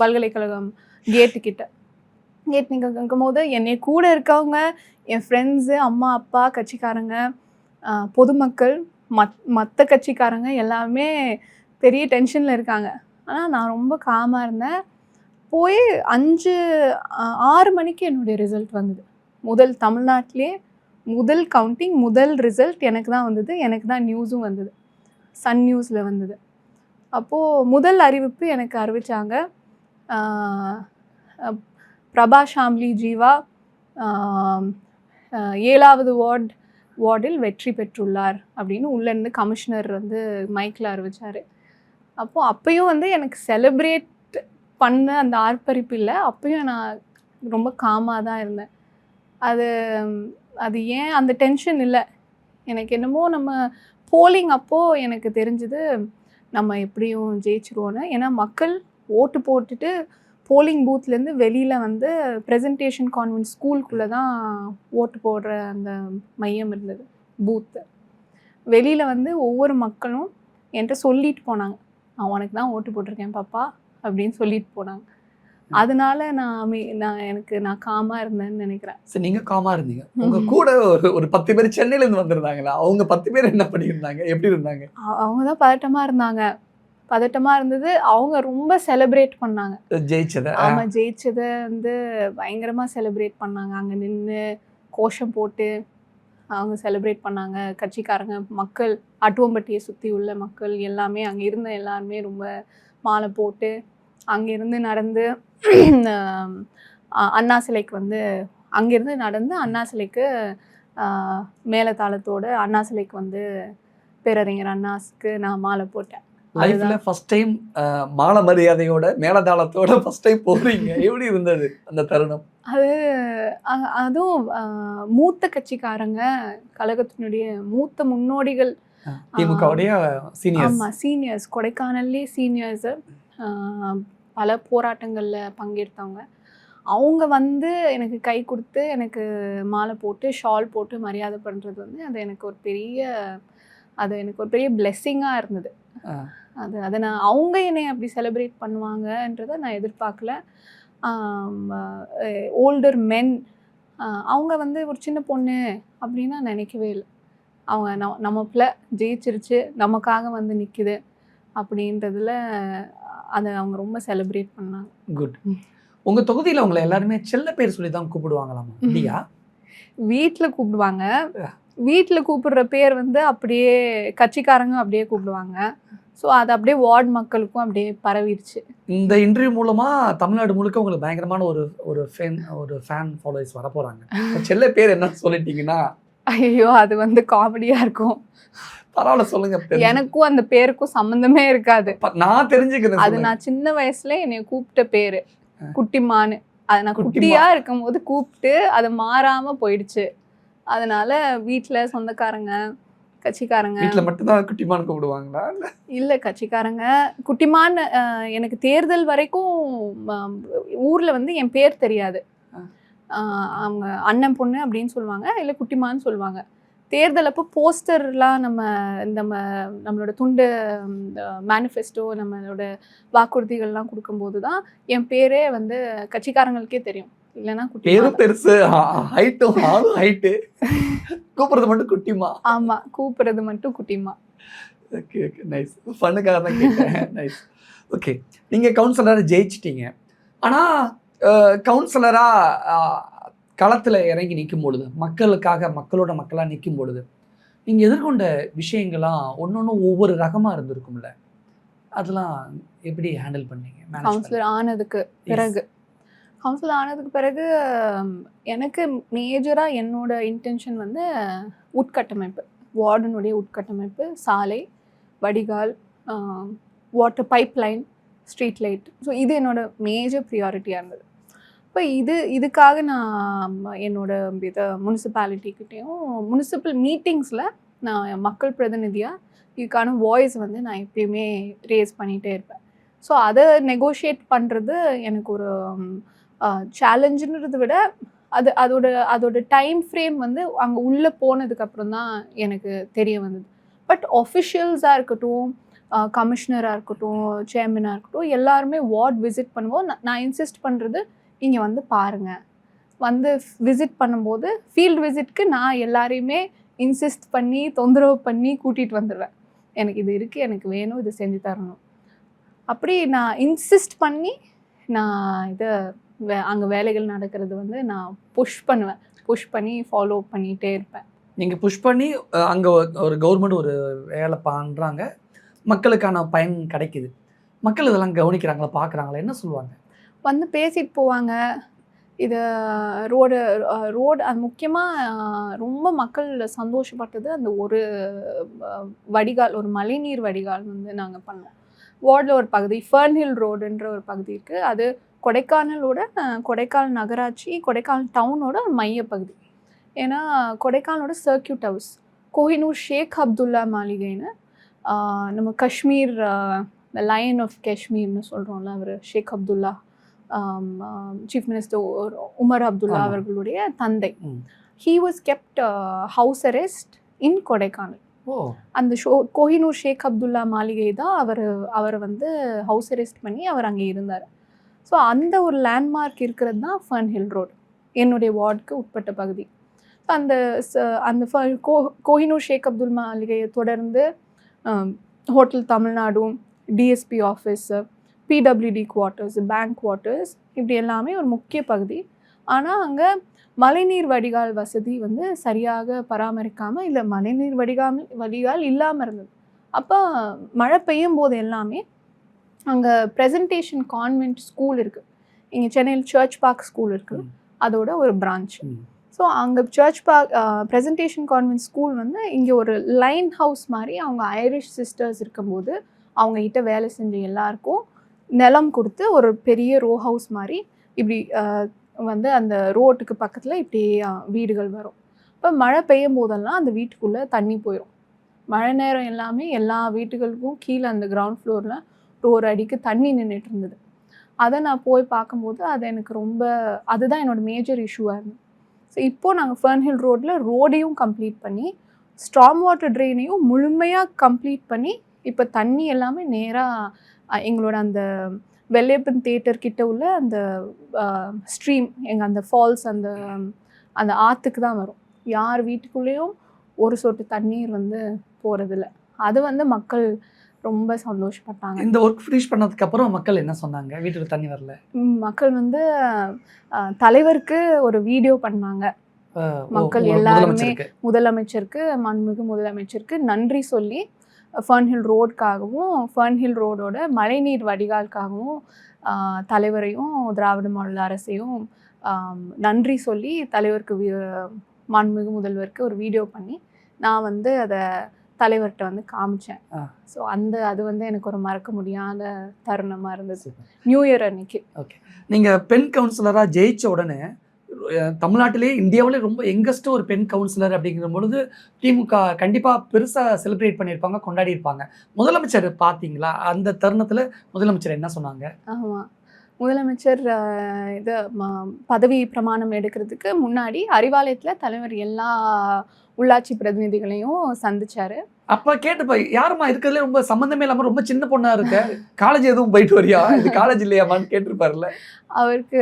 பல்கலைக்கழகம் கேட்டுக்கிட்ட நிற்கும் போது என்னை கூட இருக்கவங்க, என் ஃப்ரெண்ட்ஸு, அம்மா அப்பா, கட்சிக்காரங்க, பொதுமக்கள், மற்ற கட்சிக்காரங்க எல்லாமே பெரிய டென்ஷனில் இருக்காங்க. ஆனால் நான் ரொம்ப காமாக இருந்தேன். போய் 6 மணிக்கு என்னுடைய ரிசல்ட் வந்தது. தமிழ்நாட்டிலே முதல் கவுண்டிங், முதல் ரிசல்ட் எனக்கு தான் வந்தது. எனக்கு தான் நியூஸும் வந்தது, சன் நியூஸில் வந்தது. அப்போது முதல் அறிவிப்பு எனக்கு அறிவித்தாங்க, பிரபா ஷாம்லி ஜீவா 7வது வார்டில் வெற்றி பெற்றுள்ளார் அப்படின்னு உள்ளேருந்து கமிஷனர் வந்து மைக்கில் அறிவித்தார். அப்போயும் வந்து எனக்கு செலிப்ரேட் பண்ண அந்த ஆர்ப்பரிப்பு இல்லை. அப்போயும் நான் ரொம்ப காமாக தான் இருந்தேன். அது ஏன் அந்த டென்ஷன் இல்லை எனக்கு. என்னமோ நம்ம போலிங் அப்போது எனக்கு தெரிஞ்சது நம்ம எப்படியும் ஜெயிச்சிருவோன்னு. ஏன்னா மக்கள் ஓட்டு போட்டுட்டு போலிங் பூத்லேருந்து வெளியில் வந்து ப்ரெசன்டேஷன் கான்வென்ட் ஸ்கூலுக்குள்ளே தான் ஓட்டு போடுற அந்த மையம் இருந்தது, பூத்து. வெளியில் வந்து ஒவ்வொரு மக்களும் என்கிட்ட சொல்லிட்டு போனாங்க, நான் உனக்கு தான் ஓட்டு போட்டிருக்கேன் பாப்பா அப்படின்னு சொல்லிட்டு போனாங்க. அதனால நான் காமாக இருந்தேன்னு நினைக்கிறேன். சரி, நீங்கள் காமாக இருந்தீங்க. உங்கள் கூட ஒரு 10 பேர் சென்னையிலேருந்து வந்திருந்தாங்களா? அவங்க 10 பேர் என்ன பண்ணியிருந்தாங்க, எப்படி இருந்தாங்க? அவங்க தான் பதட்டமாக இருந்தது. அவங்க ரொம்ப செலிப்ரேட் பண்ணாங்க ஜெயிச்சதை. ஆமாம், ஜெயிச்சதை வந்து பயங்கரமாக செலிப்ரேட் பண்ணாங்க. அங்கே நின்று கோஷம் போட்டு அவங்க செலிப்ரேட் பண்ணாங்க. கட்சிக்காரங்க, மக்கள், அட்டுவம்பட்டியை சுற்றி உள்ள மக்கள் எல்லாமே, அங்கே இருந்த எல்லாருமே ரொம்ப மாலை போட்டு அங்கேருந்து நடந்து அண்ணா சிலைக்கு வந்து அங்கேருந்து நடந்து அண்ணா சிலைக்கு மேலதாளத்தோட அண்ணா சிலைக்கு வந்து பேரறிஞர் அண்ணாஸுக்கு நான் மாலை போட்டேன். லைஃப்ல ஃபர்ஸ்ட் டைம் மாலை மரியாதையோட மேலதாளத்தோட ஃபர்ஸ்ட் டைம் போறீங்க. எப்படி இருந்தது அந்த தருணம்? அதுவும் மூத்த கட்சிக்காரங்க, கழகத்தினுடைய மூத்த முன்னோடிகள், திமுகவுடைய சீனியர்ஸ். ஆமாம், சீனியர்ஸ், கொடைக்கானல்லே சீனியர்ஸு, பல போராட்டங்களில் பங்கெடுத்தவங்க. அவங்க வந்து எனக்கு கை கொடுத்து எனக்கு மாலை போட்டு ஷால் போட்டு மரியாதை பண்ணுறது வந்து அது எனக்கு ஒரு பெரிய பிளெஸ்ஸிங்காக இருந்தது. அதை நான் அவங்க என்னை அப்படி செலிப்ரேட் பண்ணுவாங்கன்றதை நான் எதிர்பார்க்கல. ஓல்டர் மென் அவங்க வந்து ஒரு சின்ன பொண்ணு அப்படின்னா நினைக்கவே இல்லை. அவங்க நம்ம பிள்ளை ஜெயிச்சிருச்சு, நமக்காக வந்து நிற்குது அப்படின்றதுல அதை அவங்க ரொம்ப செலிப்ரேட் பண்ணாங்க. குட். உங்கள் தொகுதியில் உங்களை எல்லாருமே செல்ல பேர் சொல்லி தான் கூப்பிடுவாங்களாமா? இல்லையா? வீட்டில் கூப்பிடுவாங்க. வீட்டில் கூப்பிடுற பேர் வந்து அப்படியே கட்சிக்காரங்க அப்படியே கூப்பிடுவாங்க. ஸோ அது அப்படியே வார்டு மக்களுக்கும் அப்படியே பரவிடுச்சு. இந்த இன்டர்வியூ மூலமாக தமிழ்நாடு முழுக்க உங்களுக்கு பயங்கரமான ஒரு ஃபேன் ஃபாலோவர்ஸ் வர போகிறாங்க. செல்ல பேர் என்ன சொல்லிட்டீங்கன்னா? ஐயோ, அது வந்து காமெடியாக இருக்கும். பரவாயில்ல, சொல்லுங்க. எனக்கும் அந்த பேருக்கும் சம்மந்தமே இருக்காது. நான் தெரிஞ்சுக்கிறேன். அது நான் சின்ன வயசுல என்னை கூப்பிட்ட பேரு குட்டிமான்னு. அதை நான் குட்டியா இருக்கும் போது கூப்பிட்டு அது மாறாம போயிடுச்சு. அதனால வீட்டில் சொந்தக்காரங்க, கட்சிக்காரங்க. வீட்டில் மட்டும்தான் குட்டிமான்னு கூப்பிடுவாங்களா? இல்லை, கட்சிக்காரங்க குட்டிமான்னு. எனக்கு தேர்தல் வரைக்கும் ஊரில் வந்து என் பேர் தெரியாது. அவங்க அண்ணன் பொண்ணு அப்படின்னு சொல்லுவாங்க, இல்லை குட்டிமான்னு சொல்லுவாங்க. தேர்தல் அப்போ போஸ்டர்லாம் நம்மளோட துண்டு, மேனிஃபெஸ்டோ, நம்மளோட வாக்குறுதிகள்லாம் கொடுக்கும்போது தான் என் பேரே வந்து கட்சிக்காரங்களுக்கே தெரியும். இல்லைன்னா பேரும் பெருசு, ஹைட்டும் ஹைட்டு, கூப்பிடுறது மட்டும் குட்டிமா. ஆமாம், கூப்பிடுறது மட்டும் குட்டிமா. Okay okay, nice. ஃபன்னுக்காக தான் கேட்டேன். நைஸ். ஓகே, நீங்கள் கவுன்சிலராக ஜெயிச்சிட்டீங்க. ஆனால் கவுன்சிலராக களத்தில் இறங்கி நிற்கும் பொழுது, மக்களோட மக்களாக நிற்கும் பொழுது நீங்கள் எதிர்கொண்ட விஷயங்கள்லாம் ஒன்று ஒவ்வொரு ரகமாக இருந்திருக்கும்ல, அதெல்லாம் எப்படி ஹேண்டில் பண்ணீங்க? கவுன்சிலர் ஆனதுக்கு பிறகு எனக்கு மேஜராக என்னோட இன்டென்ஷன் வந்து உட்கட்டமைப்பு, வார்டனுடைய உட்கட்டமைப்பு, சாலை, வடிகால், water pipeline, street light. So இது என்னோட மேஜர் ப்ரியாரிட்டியாக இருந்தது. இப்போ இதுக்காக நான் என்னோட முனிசிபாலிட்டிக்கிட்டேயும் முனிசிபல் மீட்டிங்ஸில் நான் மக்கள் பிரதிநிதியாக இதுக்கான வாய்ஸ் வந்து நான் எப்பயுமே ரேஸ் பண்ணிகிட்டே இருப்பேன். ஸோ அதை நெகோஷியேட் பண்ணுறது எனக்கு ஒரு சேலஞ்சுன்றதை விட அதோட டைம் ஃப்ரேம் வந்து அங்கே உள்ளே போனதுக்கப்புறம் தான் எனக்கு தெரிய வந்தது. பட் ஆஃபிஷியல்ஸாக இருக்கட்டும், கமிஷனராக இருக்கட்டும், சேர்மனாக இருக்கட்டும், எல்லாருமே வார்ட் விசிட் பண்ணும்போது நான் இன்சிஸ்ட் பண்ணுறது, இங்கே வந்து பாருங்கள், வந்து விசிட் பண்ணும்போது ஃபீல்டு விசிட்க்கு நான் எல்லாரையுமே இன்சிஸ்ட் பண்ணி தொந்தரவு பண்ணி கூட்டிகிட்டு வந்துடுவேன். எனக்கு இது இருக்குது, எனக்கு வேணும், இது செஞ்சு தரணும். அப்படி நான் இன்சிஸ்ட் பண்ணி நான் அங்கே வேலைகள் நடக்கிறது வந்து நான் புஷ் பண்ணி ஃபாலோ பண்ணிகிட்டே இருப்பேன். நீங்கள் புஷ் பண்ணி அங்கே ஒரு கவர்மெண்ட் ஒரு வேலை பண்ணுறாங்க, மக்களுக்கான பயன் கிடைக்குது. மக்கள் இதெல்லாம் கவனிக்கிறாங்களா, பார்க்குறாங்களா, என்ன சொல்லுவாங்க? வந்து பேசிட்டு போவாங்க. இது ரோடு அது முக்கியமாக ரொம்ப மக்கள் சந்தோஷப்பட்டது அந்த ஒரு வடிகால், ஒரு மழைநீர் வடிகால் வந்து நாங்கள் பண்ணோம். வார்டில் ஒரு பகுதி ஃபர்ன்ஹில் ரோடுன்ற ஒரு பகுதி இருக்குது. அது கொடைக்கானல் நகராட்சி, கொடைக்கானல் டவுனோட ஒரு மையப்பகுதி. ஏன்னா கொடைக்கானலோட சர்க்கியூட் ஹவுஸ், கோஹினூர் ஷேக் அப்துல்லா மாளிகைன்னு, நம்ம காஷ்மீர், த லயன் ஆஃப் காஷ்மீர்னு சொல்கிறோம்ல, அவர் ஷேக் அப்துல்லா, சீஃப் மினிஸ்டர் உமர் அப்துல்லா அவர்களுடைய தந்தை. He was kept house arrest in Kodaikanal. அந்த கோஹினூர் ஷேக் அப்துல்லா மாளிகை தான் அவரை வந்து ஹவுஸ் அரெஸ்ட் பண்ணி அவர் அங்கே இருந்தார். ஸோ அந்த ஒரு லேண்ட்மார்க் இருக்கிறது தான் ஃபர்ன்ஹில் ரோடு, என்னுடைய வார்டுக்கு உட்பட்ட பகுதி. அந்த கோஹினூர் ஷேக் அப்துல் மாளிகையை தொடர்ந்து ஹோட்டல் தமிழ்நாடும், DSP office, PWD quarters, bank quarters, இப்படி எல்லாமே ஒரு முக்கிய பகுதி. ஆனால் அங்கே மழைநீர் வடிகால் வசதி வந்து சரியாக பராமரிக்காமல், இல்லை மழைநீர் வடிகால் இல்லாமல் இருந்தது. அப்போ மழை பெய்யும் போது எல்லாமே அங்கே ப்ரெசன்டேஷன் கான்வென்ட் ஸ்கூல் இருக்குது. இங்கே சென்னையில் சர்ச் பார்க் ஸ்கூல் இருக்குது, அதோட ஒரு பிரான்ச். ஸோ அங்கே Church Park Presentation Convent school வந்து இங்கே ஒரு லைன் ஹவுஸ் மாதிரி அவங்க ஐரிஷ் சிஸ்டர்ஸ் இருக்கும்போது அவங்ககிட்ட வேலை செஞ்ச எல்லாருக்கும் நிலம் கொடுத்து ஒரு பெரிய ரோ ஹவுஸ் மாதிரி இப்படி வந்து அந்த ரோட்டுக்கு பக்கத்தில் இப்படி வீடுகள் வரும். இப்போ மழை பெய்யும் போதெல்லாம் அந்த வீட்டுக்குள்ளே தண்ணி போயிடும். மழை நேரம் எல்லாமே எல்லா வீட்டுகளுக்கும் கீழே அந்த கிரவுண்ட் ஃப்ளோரில் ஒரு அடிக்கு தண்ணி நின்றுட்டு இருந்தது. அதை நான் போய் பார்க்கும்போது அது எனக்கு ரொம்ப, அதுதான் என்னோடய மேஜர் இஷ்யூவாக இருந்தது. ஸோ இப்போது நாங்கள் ஃபர்ன்ஹில் ரோட்டில் ரோடையும் கம்ப்ளீட் பண்ணி ஸ்டார்ம் வாட்டர் ட்ரெயினையும் முழுமையாக கம்ப்ளீட் பண்ணி இப்போ தண்ணி எல்லாமே நேராக எங்களோட அந்த வெள்ளையப்பன் தியேட்டர் கிட்ட உள்ள அந்த ஸ்ட்ரீம், எங்கள் அந்த ஃபால்ஸ், அந்த ஆற்றுக்கு தான் வரும். யார் வீட்டுக்குள்ளேயும் ஒரு சொட்டு தண்ணீர் வந்து போகிறதில்ல. அது வந்து மக்கள் ரொம்ப சந்தோஷப்பட்டாங்க. இந்த ஒர்க் ஃபினிஷ் பண்ணதுக்கு அப்புறம் மக்கள் என்ன சொன்னாங்க? வீட்டுக்கு தண்ணி வரல. மக்கள் வந்து தலைவருக்கு ஒரு வீடியோ பண்ணாங்க. மக்கள் எல்லாருமே முதலமைச்சருக்கு, மாண்புமிகு முதலமைச்சருக்கு நன்றி சொல்லி ஃபர்ன்ஹில் ரோடுக்காகவும் ஃபர்ன்ஹில் ரோடோட மழைநீர் வடிகாலுக்காகவும் தலைவரையும் திராவிட மாடல் அரசையும் நன்றி சொல்லி தலைவருக்கு மாண்புமிகு முதல்வருக்கு ஒரு வீடியோ பண்ணி நான் வந்து அதை தலைவர்கிட்ட வந்து காமிச்சேன். ஸோ அது வந்து எனக்கு ஒரு மறக்க முடியாத தருணமாக இருந்தது நியூ இயர் அன்னைக்கு. ஓகே, நீங்கள் பெண் கவுன்சிலராக ஜெயிச்ச உடனே தமிழ்நாட்டிலே இந்தியாவிலே ரொம்ப யங்கஸ்ட் ஒரு பெண் கவுன்சிலர் அப்படிங்கிற பொழுது திமுக கண்டிப்பாக பெருசாக செலிப்ரேட் பண்ணியிருப்பாங்க, கொண்டாடி இருப்பாங்க. முதலமைச்சர் பார்த்தீங்களா? அந்த தருணத்தில் முதலமைச்சர் என்ன சொன்னாங்க? ஆமாம், முதலமைச்சர் இது பதவி பிரமாணம் எடுக்கிறதுக்கு முன்னாடி அறிவாலயத்தில் தலைவர் எல்லா உள்ளாட்சி பிரதிநிதிகளையும் சந்திச்சாரு. அப்ப கேட்டுப்பா, யாருமா இருக்கிறதுல ரொம்ப சம்பந்தமே இல்லாம ரொம்ப சின்ன பொண்ணா இருக்க, காலேஜ் எதுவும் போயிட்டு வரியா, இது காலேஜ் இல்லையாமான்னு கேட்டிருப்பாருல்ல. அவருக்கு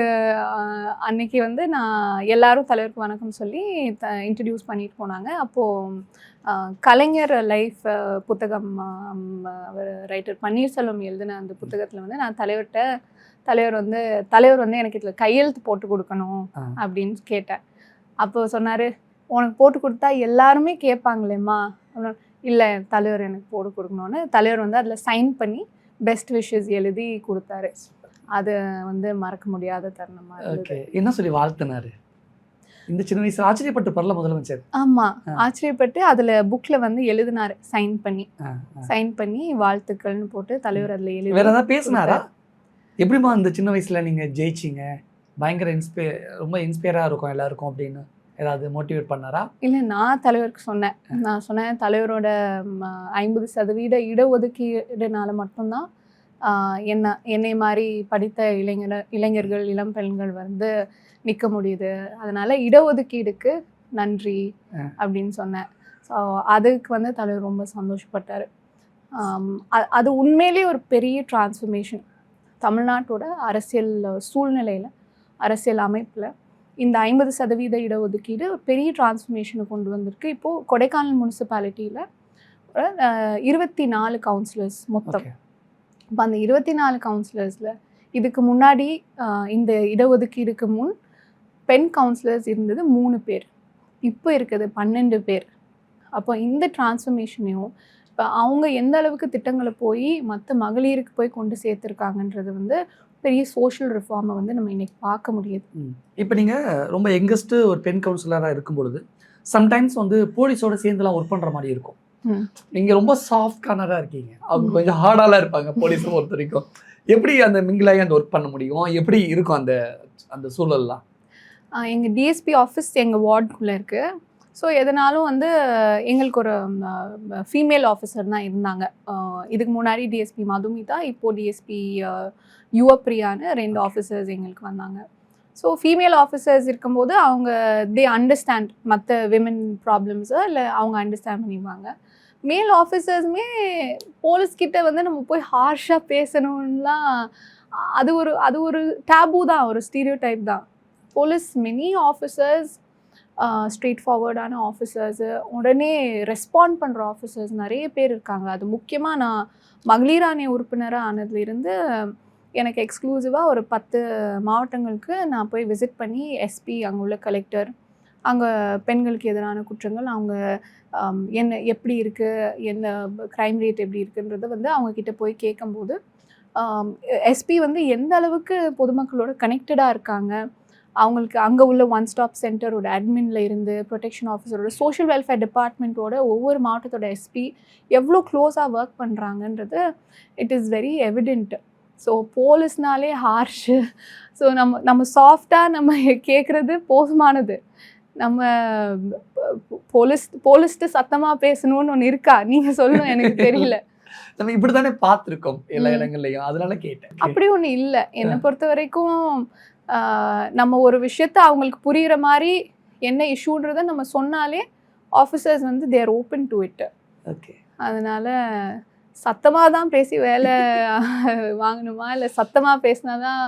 அன்னைக்கு வந்து நான் எல்லாரும் தலைவருக்கு வணக்கம் சொல்லி இன்ட்ரடியூஸ் பண்ணிட்டு போனாங்க. அப்போது கலைஞர் லைஃப் புத்தகம் அவர் ரைட்டர் பன்னீர்செல்வம் எழுதின அந்த புத்தகத்தில் வந்து நான் தலைவர் வந்து எனக்கு இதில் கையெழுத்து போட்டு கொடுக்கணும் அப்படின்னு கேட்டேன். அப்போ சொன்னார், உனக்கு போட்டு கொடுத்தா எல்லாருமே கேட்பாங்களேம்மா. இல்லை, தலைவர் எனக்கு போட்டு கொடுக்கணும்னு தலைவர் வந்து அதில் சைன் பண்ணி பெஸ்ட் விஷஸ் எழுதி கொடுத்தாரு. அது வந்து மறக்க முடியாத தருணமாக இருந்தது. என்ன சொல்லி வாழ்த்தினாரு? இந்த சின்ன வயசுல ஆச்சரியப்பட்டு பரல முதலமைச்சர். ஆமாம், ஆச்சரியப்பட்டு அதில் புக்கில் வந்து எழுதினாரு, சைன் பண்ணி வாழ்த்துக்கள்னு போட்டு தலைவர் அதில் எழுதி. வேற ஏதாவது பேசினாரா? எப்படிமா இந்த சின்ன வயசுல நீங்கள் ஜெயிச்சிங்க, பயங்கர ரொம்ப இன்ஸ்பயராக இருக்கும் எல்லாருக்கும் அப்படின்னு ஏதாவது மோட்டிவேட் பண்ணாரா? இல்லை, நான் தலைவருக்கு சொன்னேன் தலைவரோட 50% இடஒதுக்கீடுனால மட்டும்தான் என்னை மாதிரி படித்த இளைஞர்கள் இளம் பெண்கள் வந்து நிற்க முடியுது. அதனால் இடஒதுக்கீடுக்கு நன்றி அப்படின்னு சொன்னேன். ஸோ அதுக்கு வந்து தலைவர் ரொம்ப சந்தோஷப்பட்டார். அது உண்மையிலே ஒரு பெரிய டிரான்ஸ்ஃபர்மேஷன் தமிழ்நாட்டோட அரசியல் சூழ்நிலையில், அரசியல் அமைப்பில் இந்த 50% இடஒதுக்கீடு ஒரு பெரிய டிரான்ஸ்ஃபர்மேஷனை கொண்டு வந்திருக்கு. இப்போது கொடைக்கானல் முனிசிபாலிட்டியில் 24 கவுன்சிலர்ஸ் மொத்தம். இப்போ அந்த 24 கவுன்சிலர்ஸில் இதுக்கு முன்னாடி இந்த இடஒதுக்கீடுக்கு முன் பெண் கவுன்சிலர்ஸ் இருந்தது 3 பேர், இப்போ இருக்குது 12 பேர். அப்போ இந்த டிரான்ஸ்ஃபர்மேஷனையும் இப்போ அவங்க எந்த அளவுக்கு திட்டங்களை போய் மற்ற மகளிருக்கு போய் கொண்டு சேர்த்துருக்காங்கன்றது வந்து பெரிய சோஷியல் ரிஃபார்மை வந்து நம்ம இன்னைக்கு பார்க்க முடியுது. இப்போ நீங்கள் ரொம்ப யங்கஸ்ட் ஒரு பெண் கவுன்சிலராக இருக்கும் பொழுது சம்டைம்ஸ் வந்து போலீஸோட சேர்ந்துலாம் ஒர்க் பண்ணுற மாதிரி இருக்கும். நீங்கள் ரொம்ப சாஃப்ட் கார்னராக இருக்கீங்க, அவங்க கொஞ்சம் ஹார்டாலாம் இருப்பாங்க போலீஸை பொறுத்த வரைக்கும். எப்படி அந்த மிங்கிலாகி அந்த ஒர்க் பண்ண முடியும்? எப்படி இருக்கும் அந்த சூழல்லாம்? எங்கள் டிஎஸ்பி ஆஃபீஸ் எங்கள் வார்டுக்குள்ளே இருக்குது. ஸோ எதனாலும் வந்து எங்களுக்கு ஒரு ஃபீமேல் ஆஃபீஸர் தான் இருந்தாங்க. இதுக்கு முன்னாடி டிஎஸ்பி மதுமிதா, இப்போது டிஎஸ்பி யுவப்பிரியான்னு 2 ஆஃபீஸர்ஸ் எங்களுக்கு வந்தாங்க. ஸோ ஃபீமேல் ஆஃபீஸர்ஸ் இருக்கும்போது அவங்க அண்டர்ஸ்டாண்ட் மற்ற விமன் ப்ராப்ளம்ஸை, இல்லை அவங்க அண்டர்ஸ்டாண்ட் பண்ணிடுவாங்க. மேல் ஆஃபீஸர்ஸுமே போலீஸ்கிட்ட வந்து நம்ம போய் ஹார்ஷாக பேசணும்லாம் அது ஒரு டேபு தான், ஒரு ஸ்டீரியோ டைப் தான். போலீஸ் மெனி ஆஃபீஸர்ஸ் ஸ்ட்ரெயிட் ஃபார்வர்டான ஆஃபீஸர்ஸு, உடனே ரெஸ்பாண்ட் பண்ணுற ஆஃபீஸர்ஸ் நிறைய பேர் இருக்காங்க. அது முக்கியமாக நான் மகளிர் ஆணைய உறுப்பினராக ஆனதுலேருந்து எனக்கு எக்ஸ்க்ளூசிவாக ஒரு 10 மாவட்டங்களுக்கு நான் போய் விசிட் பண்ணி எஸ்பி, அங்கே உள்ள கலெக்டர், அங்கே பெண்களுக்கு எதிரான குற்றங்கள் அவங்க என்ன எப்படி இருக்குது, என்ன க்ரைம் ரேட் எப்படி இருக்குன்றத வந்து அவங்கக்கிட்ட போய் கேட்கும்போது எஸ்பி வந்து எந்த அளவுக்கு பொதுமக்களோட கனெக்டடாக இருக்காங்க, அவங்களுக்கு அங்கே உள்ள ஒன் ஸ்டாப் சென்டரோட அட்மின்ல இருந்து ப்ரொடெக்ஷன் ஆஃபீஸரோட சோஷியல் வெல்ஃபேர் டிபார்ட்மெண்ட்டோட ஒவ்வொரு மாவட்டத்தோட எஸ்பி எவ்வளோ க்ளோஸாக ஒர்க் பண்ணுறாங்கன்றது it is very evident. So போலீஸ்னாலே ஹார்ஷு. ஸோ நம்ம சாஃப்டாக நம்ம கேட்குறது போதுமானது. நம்ம போலீஸ்ட்டு சத்தமாக பேசணும்னு ஒன்று இருக்கா? நீங்கள் சொல்லணும், எனக்கு தெரியல. நம்ம இப்படி தானே பார்த்துருக்கோம் எல்லா இடங்கள்லையும், அதனால கேட்டேன். அப்படி ஒன்று இல்லை. என்னை பொறுத்த வரைக்கும் நம்ம ஒரு விஷயத்த அவங்களுக்கு புரிகிற மாதிரி என்ன இஷ்யூன்றதை நம்ம சொன்னாலே ஆஃபீஸர்ஸ் வந்து தேர் ஓப்பன் டு இட். ஓகே. அதனால் சத்தமாக தான் பேசி வேலை வாங்கணுமா, இல்லை சத்தமாக பேசினா தான்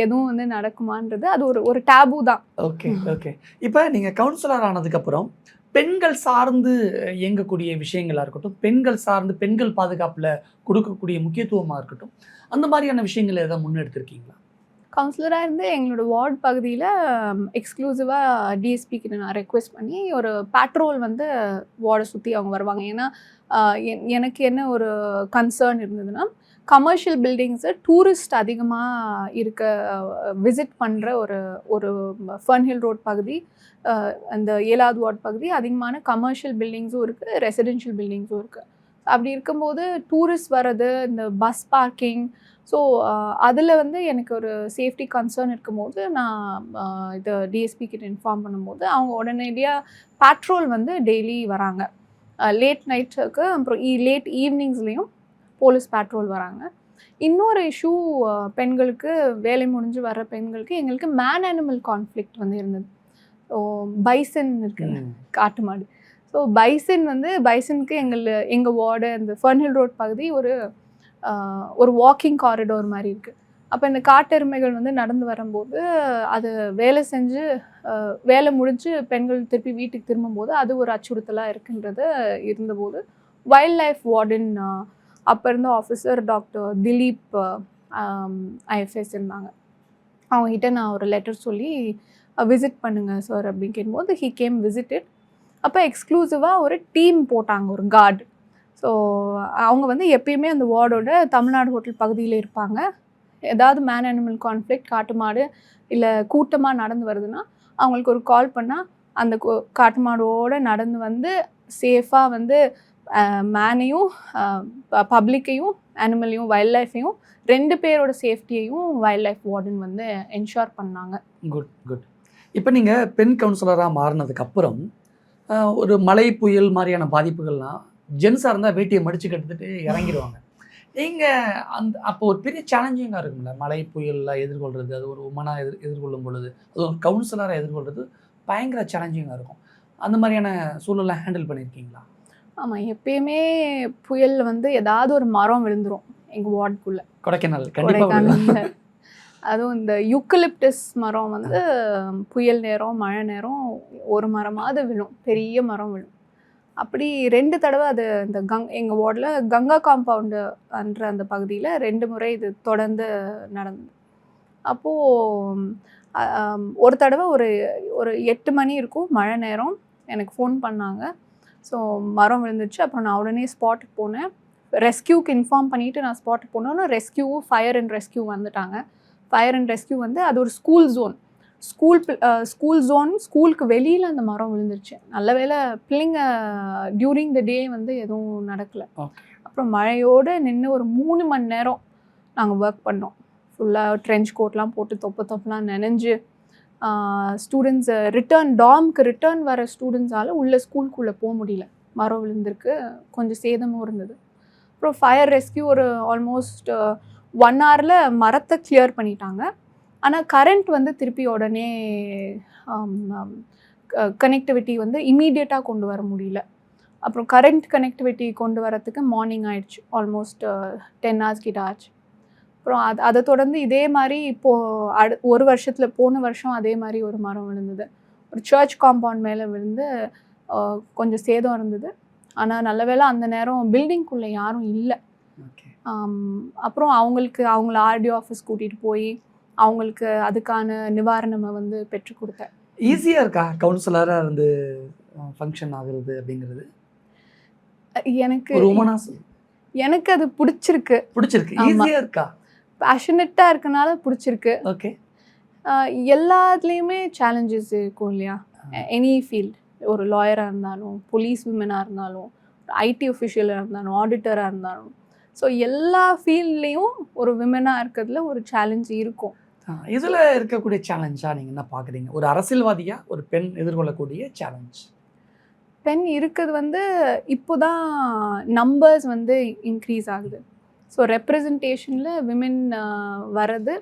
எதுவும் வந்து நடக்குமான்றது அது ஒரு டேபு தான். Okay okay. இப்போ நீங்கள் கவுன்சிலர் ஆனதுக்கப்புறம் பெண்கள் சார்ந்து இயங்கக்கூடிய விஷயங்களாக இருக்கட்டும், பெண்கள் சார்ந்து பெண்கள் பாதுகாப்பில் கொடுக்கக்கூடிய முக்கியத்துவமாக இருக்கட்டும், அந்த மாதிரியான விஷயங்களை எதாவது முன்னெடுத்திருக்கீங்களா? கவுன்சிலராக இருந்து எங்களோட வார்டு பகுதியில் எக்ஸ்க்ளூசிவாக டிஎஸ்பிக்கிட்ட நான் ரெக்வெஸ்ட் பண்ணி ஒரு பேட்ரோல் வந்து வார்டை சுற்றி அவங்க வருவாங்க. ஏன்னா எனக்கு என்ன ஒரு கன்சர்ன் இருந்ததுன்னா, கமர்ஷியல் பில்டிங்ஸை டூரிஸ்ட் அதிகமாக இருக்க விசிட் பண்ணுற ஒரு ஃபர்ன்ஹில் ரோட் பகுதி, அந்த 7வது வார்டு பகுதி அதிகமான கமர்ஷியல் பில்டிங்ஸும் இருக்குது, ரெசிடென்ஷியல் பில்டிங்ஸும் இருக்குது. அப்படி இருக்கும்போது டூரிஸ்ட் வர்றது, இந்த பஸ் பார்க்கிங், ஸோ அதில் வந்து எனக்கு ஒரு சேஃப்டி கன்சர்ன் இருக்கும்போது நான் இது டிஎஸ்பி கிட்ட இன்ஃபார்ம் பண்ணும்போது அவங்க உடனடியாக பேட்ரோல் வந்து டெய்லி வராங்க. லேட் நைட்டுக்கு அப்புறம் லேட் ஈவினிங்ஸ்லேயும் போலீஸ் பேட்ரோல் வராங்க. இன்னொரு இஷ்யூ, பெண்களுக்கு வேலை முடிஞ்சு வர்ற பெண்களுக்கு எங்களுக்கு மேன் அனிமல் கான்ஃப்ளிக்ட் வந்து இருந்தது. ஸோ பைசன் இருக்குது, காட்டு மாடு. ஸோ பைசனுக்கு எங்கள் வார்டு அந்த ஃபர்ன்ஹில் ரோட் பகுதி ஒரு வாக்கிங் காரிடோர் மாதிரி இருக்குது. அப்போ இந்த காட்டெருமைகள் வந்து நடந்து வரும்போது அது வேலை முடிஞ்சு பெண்கள் திருப்பி வீட்டுக்கு திரும்பும்போது அது ஒரு அச்சுறுத்தலாக இருக்குன்றது இருந்தபோது வைல்ட் லைஃப் வார்டன் அப்போ இருந்த ஆஃபீஸர் டாக்டர் திலீப் ஐஎஃப்எஸ் இருந்தாங்க. அவங்ககிட்ட நான் ஒரு லெட்டர் சொல்லி விசிட் பண்ணுங்கள் சார் அப்படின்னு கேட்கும்போது ஹி கேம் விசிட்டட். அப்போ எக்ஸ்க்ளூசிவாக ஒரு டீம் போட்டாங்க, ஒரு கார்டு. ஸோ அவங்க வந்து எப்பயுமே அந்த வார்டோட தமிழ்நாடு ஹோட்டல் பகுதியில் இருப்பாங்க. ஏதாவது மேன் அனிமல் கான்ஃப்ளிக்ட், காட்டு மாடு இல்லை கூட்டமாக நடந்து வருதுன்னா அவங்களுக்கு ஒரு கால் பண்ணால் அந்த காட்டு மாடோடு நடந்து வந்து சேஃபாக வந்து மேனையும் பப்ளிக்கையும் அனிமலையும் வைல்ட் லைஃப்பையும் 2 பேரோட சேஃப்டியையும் வைல்ட் லைஃப் வார்டன் வந்து என்ஷூர் பண்ணாங்க. Good good. இப்போ நீங்கள் பெண் கவுன்சிலராக மாறினதுக்கப்புறம் ஒரு மழை புயல் மாதிரியான பாதிப்புகள்லாம் ஜென்ஸாக இருந்தால் வேட்டியை மடித்து கட்டுட்டு இறங்கிடுவாங்க. நீங்கள் அப்போ ஒரு பெரிய சேலஞ்சிங்காக இருக்கும்ல, மழை புயலில் எதிர்கொள்கிறது, அது ஒரு உமனாக எதிர்கொள்ளும் பொழுது, அது ஒரு கவுன்சிலராக எதிர்கொள்கிறது பயங்கர சேலஞ்சிங்காக இருக்கும். அந்த மாதிரியான சூழலை ஹேண்டில் பண்ணியிருக்கீங்களா? ஆமாம், எப்பயுமே புயல் வந்து ஏதாவது ஒரு மரம் விழுந்துடும் எங்கள் வார்டுக்குள்ளே. கொடைக்கானல் அதுவும் இந்த யூக்கலிப்டஸ் மரம் வந்து புயல் நேரம் மழை நேரம் ஒரு மரமாவது விழும், பெரிய மரம் விழும். அப்படி 2 தடவை அது இந்த எங்கள் வார்டில் கங்கா காம்பவுண்டுன்ற அந்த பகுதியில் 2 முறை இது தொடர்ந்து நடந்தது. அப்போது ஒரு தடவை ஒரு 8 மணி இருக்கும் மழை நேரம், எனக்கு ஃபோன் பண்ணாங்க. ஸோ மரம் விழுந்துச்சு. அப்புறம் நான் உடனே ஸ்பாட்டுக்கு போனேன். ரெஸ்கியூக்கு இன்ஃபார்ம் பண்ணிவிட்டு நான் ஸ்பாட்டுக்கு போனோன்னா ரெஸ்கியூவும் ஃபயர் அண்ட் ரெஸ்கியூ வந்துட்டாங்க. ஃபயர் அண்ட் ரெஸ்கியூ வந்து அது ஒரு ஸ்கூல் ஜோன், ஸ்கூலுக்கு வெளியில் அந்த மரம் விழுந்துருச்சு. நல்ல வேளை பிள்ளைங்க டியூரிங் த டே வந்து எதுவும் நடக்கலை. அப்புறம் மழையோடு நின்று ஒரு 3 மணி நேரம் நாங்கள் ஒர்க் பண்ணோம். ஃபுல்லாக ட்ரென்ச் கோட்லாம் போட்டு தொப்பலாம் நனைஞ்சு ஸ்டூடெண்ட்ஸ் டாம்க்கு வர ஸ்டூடெண்ட்ஸால் உள்ள ஸ்கூலுக்குள்ளே போக முடியல, மரம் விழுந்திருக்கு, கொஞ்சம் சேதமும் இருந்தது. அப்புறம் ஃபயர் ரெஸ்கியூ ஒரு ஆல்மோஸ்ட் 1 ஹவரில் மரத்தை கிளியர் பண்ணிட்டாங்க. ஆனால் கரண்ட் வந்து திருப்பி உடனே கனெக்டிவிட்டி வந்து இமீடியட்டாக கொண்டு வர முடியல. அப்புறம் கரண்ட் கனெக்டிவிட்டி கொண்டு வரத்துக்கு மார்னிங் ஆயிடுச்சு, ஆல்மோஸ்ட் 10 hours கிட்ட ஆச்சு. அப்புறம் அதை தொடர்ந்து இதே மாதிரி இப்போது போன வருஷம் அதே மாதிரி ஒரு மரம் விழுந்தது. ஒரு சர்ச் காம்பவுண்ட் மேலே விழுந்து கொஞ்சம் சேதம் இருந்தது. ஆனால் நல்ல வேளை அந்த நேரம் பில்டிங்குள்ளே யாரும் இல்லை. அப்புறம் அவங்கள ஆர்டிஓ ஆஃபீஸ் கூட்டிகிட்டு போய் அவங்களுக்கு அதுக்கான நிவாரணமை வந்து பெற்றுக் கொடுத்தேன். ஈஸியாக இருக்கா கவுன்சிலராக இருந்து ஃபங்க்ஷன் ஆகுறது அப்படிங்கிறது? எனக்கு ஒரு உமனா எனக்கு அது பிடிச்சிருக்கு. ஈஸியாக இருக்கா? பேஷனட்டாக இருக்கனால பிடிச்சிருக்கு. ஓகே. எல்லாத்துலேயுமே சேலஞ்சஸ் இருக்கும் இல்லையா? எனி ஃபீல்ட், ஒரு லாயராக இருந்தாலும், போலீஸ் விமனாக இருந்தாலும், ஐடி ஒஃபிஷியலாக இருந்தாலும், ஆடிட்டராக இருந்தாலும், ஸோ எல்லா ஃபீல்ட்லேயும் ஒரு விமனாக இருக்கிறதுல ஒரு சேலஞ்ச் இருக்கும். இதில் இருக்கக்கூடிய சேலஞ்சாக நீங்கள் என்ன பார்க்குறீங்க? ஒரு அரசியல்வாதியாக ஒரு பெண் எதிர்கொள்ளக்கூடிய சேலஞ்ச்? பெண் இருக்கிறது வந்து இப்போ தான் நம்பர்ஸ் வந்து இன்க்ரீஸ் ஆகுது. ஸோ ரெப்ரசன்டேஷனில் விமென் வர்றது,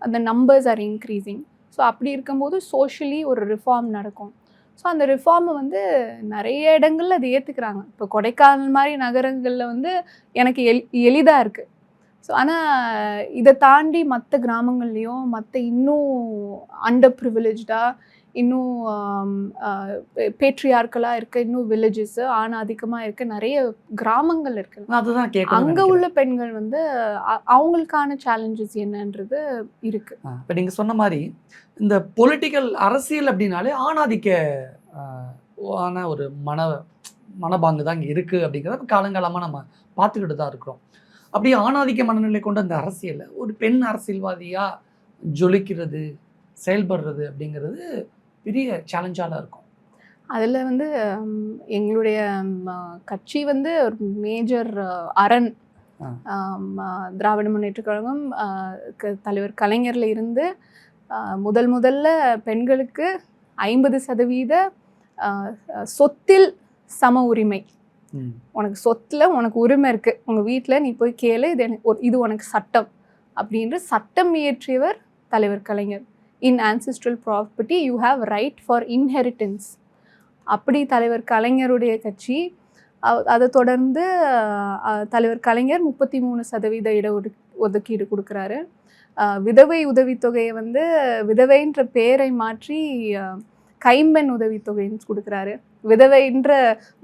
அந்த நம்பர்ஸ் ஆர் இன்க்ரீஸிங். ஸோ அப்படி இருக்கும்போது சோஷியலி ஒரு ரிஃபார்ம் நடக்கும். ஸோ அந்த ரிஃபார்மை வந்து நிறைய இடங்களில் அது ஏற்றுக்கிறாங்க. இப்போ கொடைக்கானல் மாதிரி நகரங்களில் வந்து எனக்கு எளிதாக இருக்குது. ஸோ ஆனால் இதை தாண்டி மற்ற கிராமங்கள்லேயும் மற்ற இன்னும் அண்டர் ப்ரிவிலேஜாக, இன்னும் பேட்ரியார்க்கலாக இருக்க இன்னும் வில்லேஜஸ், ஆணாதிக்கமாக இருக்க நிறைய கிராமங்கள் இருக்குது. அதுதான் அங்கே உள்ள பெண்கள் வந்து அவங்களுக்கான சேலஞ்சஸ் என்னன்றது இருக்குது. இப்போ நீங்கள் சொன்ன மாதிரி இந்த பொலிட்டிக்கல் அரசியல் அப்படின்னாலே ஆணாதிக்க ஆன ஒரு மனபாங்கு தான் இங்கே இருக்குது அப்படிங்கிறத காலங்காலமாக நம்ம பார்த்துக்கிட்டு தான் இருக்கிறோம். அப்படியே ஆணாதிக்க மனநிலை கொண்ட அந்த அரசியலில் ஒரு பெண் அரசியல்வாதியாக ஜொலிக்கிறது, செயல்படுறது அப்படிங்கிறது பெரிய சேலஞ்சாக இருக்கும். அதில் வந்து எங்களுடைய கட்சி வந்து ஒரு மேஜர் அரண், திராவிட முன்னேற்ற கழகம், தலைவர் கலைஞரில் இருந்து முதல்ல பெண்களுக்கு 50% சொத்தில் சம உரிமை. உனக்கு சொத்தில் உனக்கு உரிமை இருக்குது, உங்கள் வீட்டில் நீ போய் கேளு, இது உனக்கு சட்டம் அப்படின்ற சட்டம் இயற்றியவர் தலைவர் Kalaignar. In ancestral property you have right for inheritance. அப்படி தலைவர் கலைஞருடைய கட்சி. அதை தொடர்ந்து தலைவர் கலைஞர் 33% இடஒதுக்கீடு கொடுக்குறாரு. விதவை உதவித்தொகையை வந்து விதவைன்ற பேரை மாற்றி கைம்பெண் உதவித்தொகைன்னு கொடுக்குறாரு. விதவைன்ற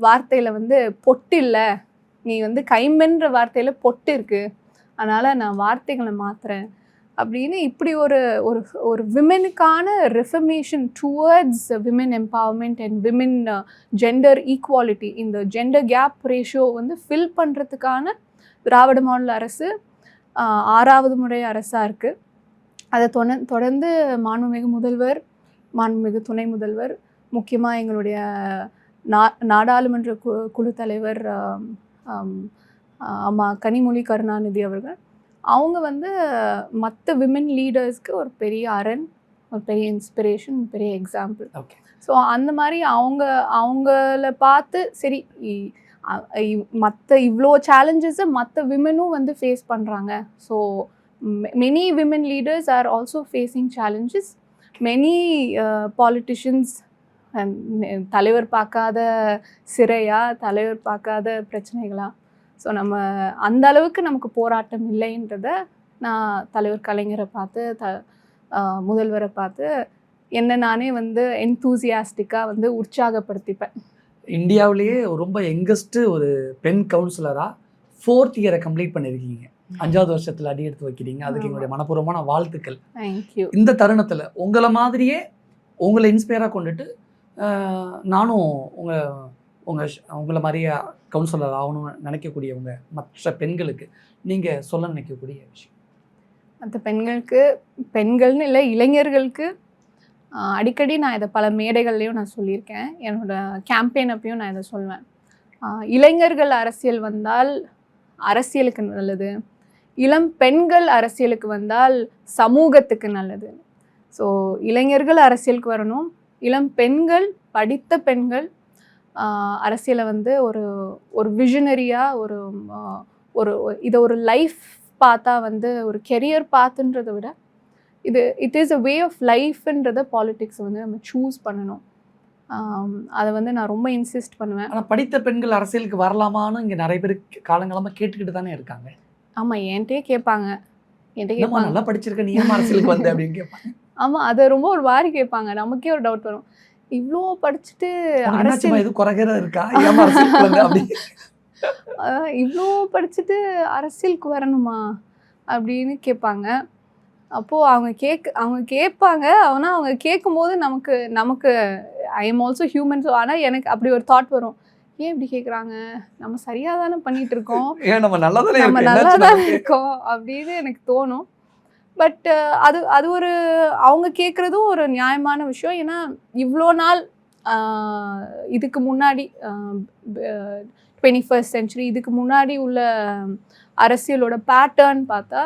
வார்த்தையில் வந்து பொட்டு இல்லை, நீ வந்து கைம்பென்ற வார்த்தையில் பொட்டு இருக்குது, அதனால் நான் வார்த்தைகளை மாற்றுறேன் அப்படின்னு இப்படி ஒரு ஒரு விமெனுக்கான reformation towards women empowerment and women gender equality, இந்த ஜெண்டர் கேப் ரேஷியோ வந்து ஃபில் பண்ணுறதுக்கான திராவிட மாடல் அரசு 6வது முறை அரசாக இருக்குது. அதை தொடர்ந்து மாண்புமிகு முதல்வர், மாண்புமிகு துணை முதல்வர், முக்கியமாக எங்களுடைய நாடாளுமன்ற குழு தலைவர் அம்மா கனிமொழி கருணாநிதி அவர்கள், அவங்க வந்து மற்ற விமென் லீடர்ஸ்க்கு ஒரு பெரிய அரண், ஒரு பெரிய இன்ஸ்பிரேஷன், பெரிய எக்ஸாம்பிள். ஓகே. ஸோ அந்த மாதிரி அவங்கள பார்த்து சரி, மற்ற இவ்வளோ சேலஞ்சஸை மற்ற விமெனும் வந்து ஃபேஸ் பண்ணுறாங்க. So many women leaders are also facing challenges. Many politicians, தலைவர் பார்க்காத சிறையா, தலைவர் பார்க்காத பிரச்சனைகளா. ஸோ நம்ம அந்த அளவுக்கு நமக்கு போராட்டம் இல்லைன்றத நான் தலைவர் கலைஞரை பார்த்து முதல்வரை பார்த்து என்ன நானே வந்து என்தூசியாஸ்டிக்காக வந்து உற்சாகப்படுத்திப்பேன். இந்தியாவிலேயே ரொம்ப யங்கஸ்ட்டு ஒரு பெண் கவுன்சிலராக 4th இயரை கம்ப்ளீட் பண்ணியிருக்கீங்க. 5வது வருஷத்தில் அடி எடுத்து வைக்கிறீங்க. அதுக்கு எங்களுடைய மனப்பூர்வமான வாழ்த்துக்கள். தேங்க்யூ. இந்த தருணத்தில் உங்களை மாதிரியே உங்களை இன்ஸ்பயராக கொண்டுட்டு நானும் உங்களை மாதிரியே கவுன்சிலர் ஆகணும்னு நினைக்கக்கூடியவங்க மற்ற பெண்களுக்கு நீங்கள் சொல்ல நினைக்கக்கூடிய விஷயம்? மற்ற பெண்கள்னு இல்லை, இளைஞர்களுக்கு அடிக்கடி நான் இதை பல மேடைகள்லையும் நான் சொல்லியிருக்கேன். என்னோடய கேம்பெயின் அப்பையும் நான் இதை சொல்வேன். இளைஞர்கள் அரசியல் வந்தால் அரசியலுக்கு நல்லது, இளம் பெண்கள் அரசியலுக்கு வந்தால் சமூகத்துக்கு நல்லது. ஸோ இளைஞர்கள் அரசியலுக்கு வரணும், இளம் பெண்கள், படித்த பெண்கள் அரசியலை வந்து ஒரு விஷனரியாக ஒரு இதை ஒரு லைஃப் பார்த்தா வந்து ஒரு கெரியர் பார்த்துன்றதை விட it is a way of லைஃப்ன்றத பாலிட்டிக்ஸ் வந்து நம்ம சூஸ் பண்ணணும். அதை வந்து நான் ரொம்ப இன்சிஸ்ட் பண்ணுவேன். ஆனால் படித்த பெண்கள் அரசியலுக்கு வரலாமான்னு இங்கே நிறைய பேர் காலங்காலமாக கேட்டுக்கிட்டு தானே இருக்காங்க. ஆமாம், என்கிட்டயே கேட்பாங்க. நல்லா படிச்சிருக்க, நீ ஏன் அரசியலுக்கு வந்த அப்படின்னு கேட்பாங்க. ஆமாம், அதை ரொம்ப ஒரு வாரி கேட்பாங்க. நமக்கே ஒரு டவுட் வரும், இவ்வளோ படிச்சுட்டு அரசியல் இது குறைகிற இருக்கா, ஏன் அரசியலுக்கு வந்த அப்படி. இவ்வளோ படிச்சுட்டு அரசியலுக்கு வரணுமா அப்படின்னு கேட்பாங்க. அப்போது அவங்க கேட்பாங்க. ஆனால் அவங்க கேட்கும்போது நமக்கு I am also human. So ஆனால் எனக்கு அப்படி ஒரு தாட் வரும், ஏன் இப்படி கேட்குறாங்க, நம்ம சரியாக தானே பண்ணிகிட்டு இருக்கோம், நம்ம நல்லா தான் இருக்கோம் அப்படின்னு எனக்கு தோணும். பட் அது ஒரு அவங்க கேட்குறதும் ஒரு நியாயமான விஷயம். ஏன்னா இவ்வளோ நாள் இதுக்கு முன்னாடி 21st century இதுக்கு முன்னாடி உள்ள அரசியலோட பேட்டர்ன் பார்த்தா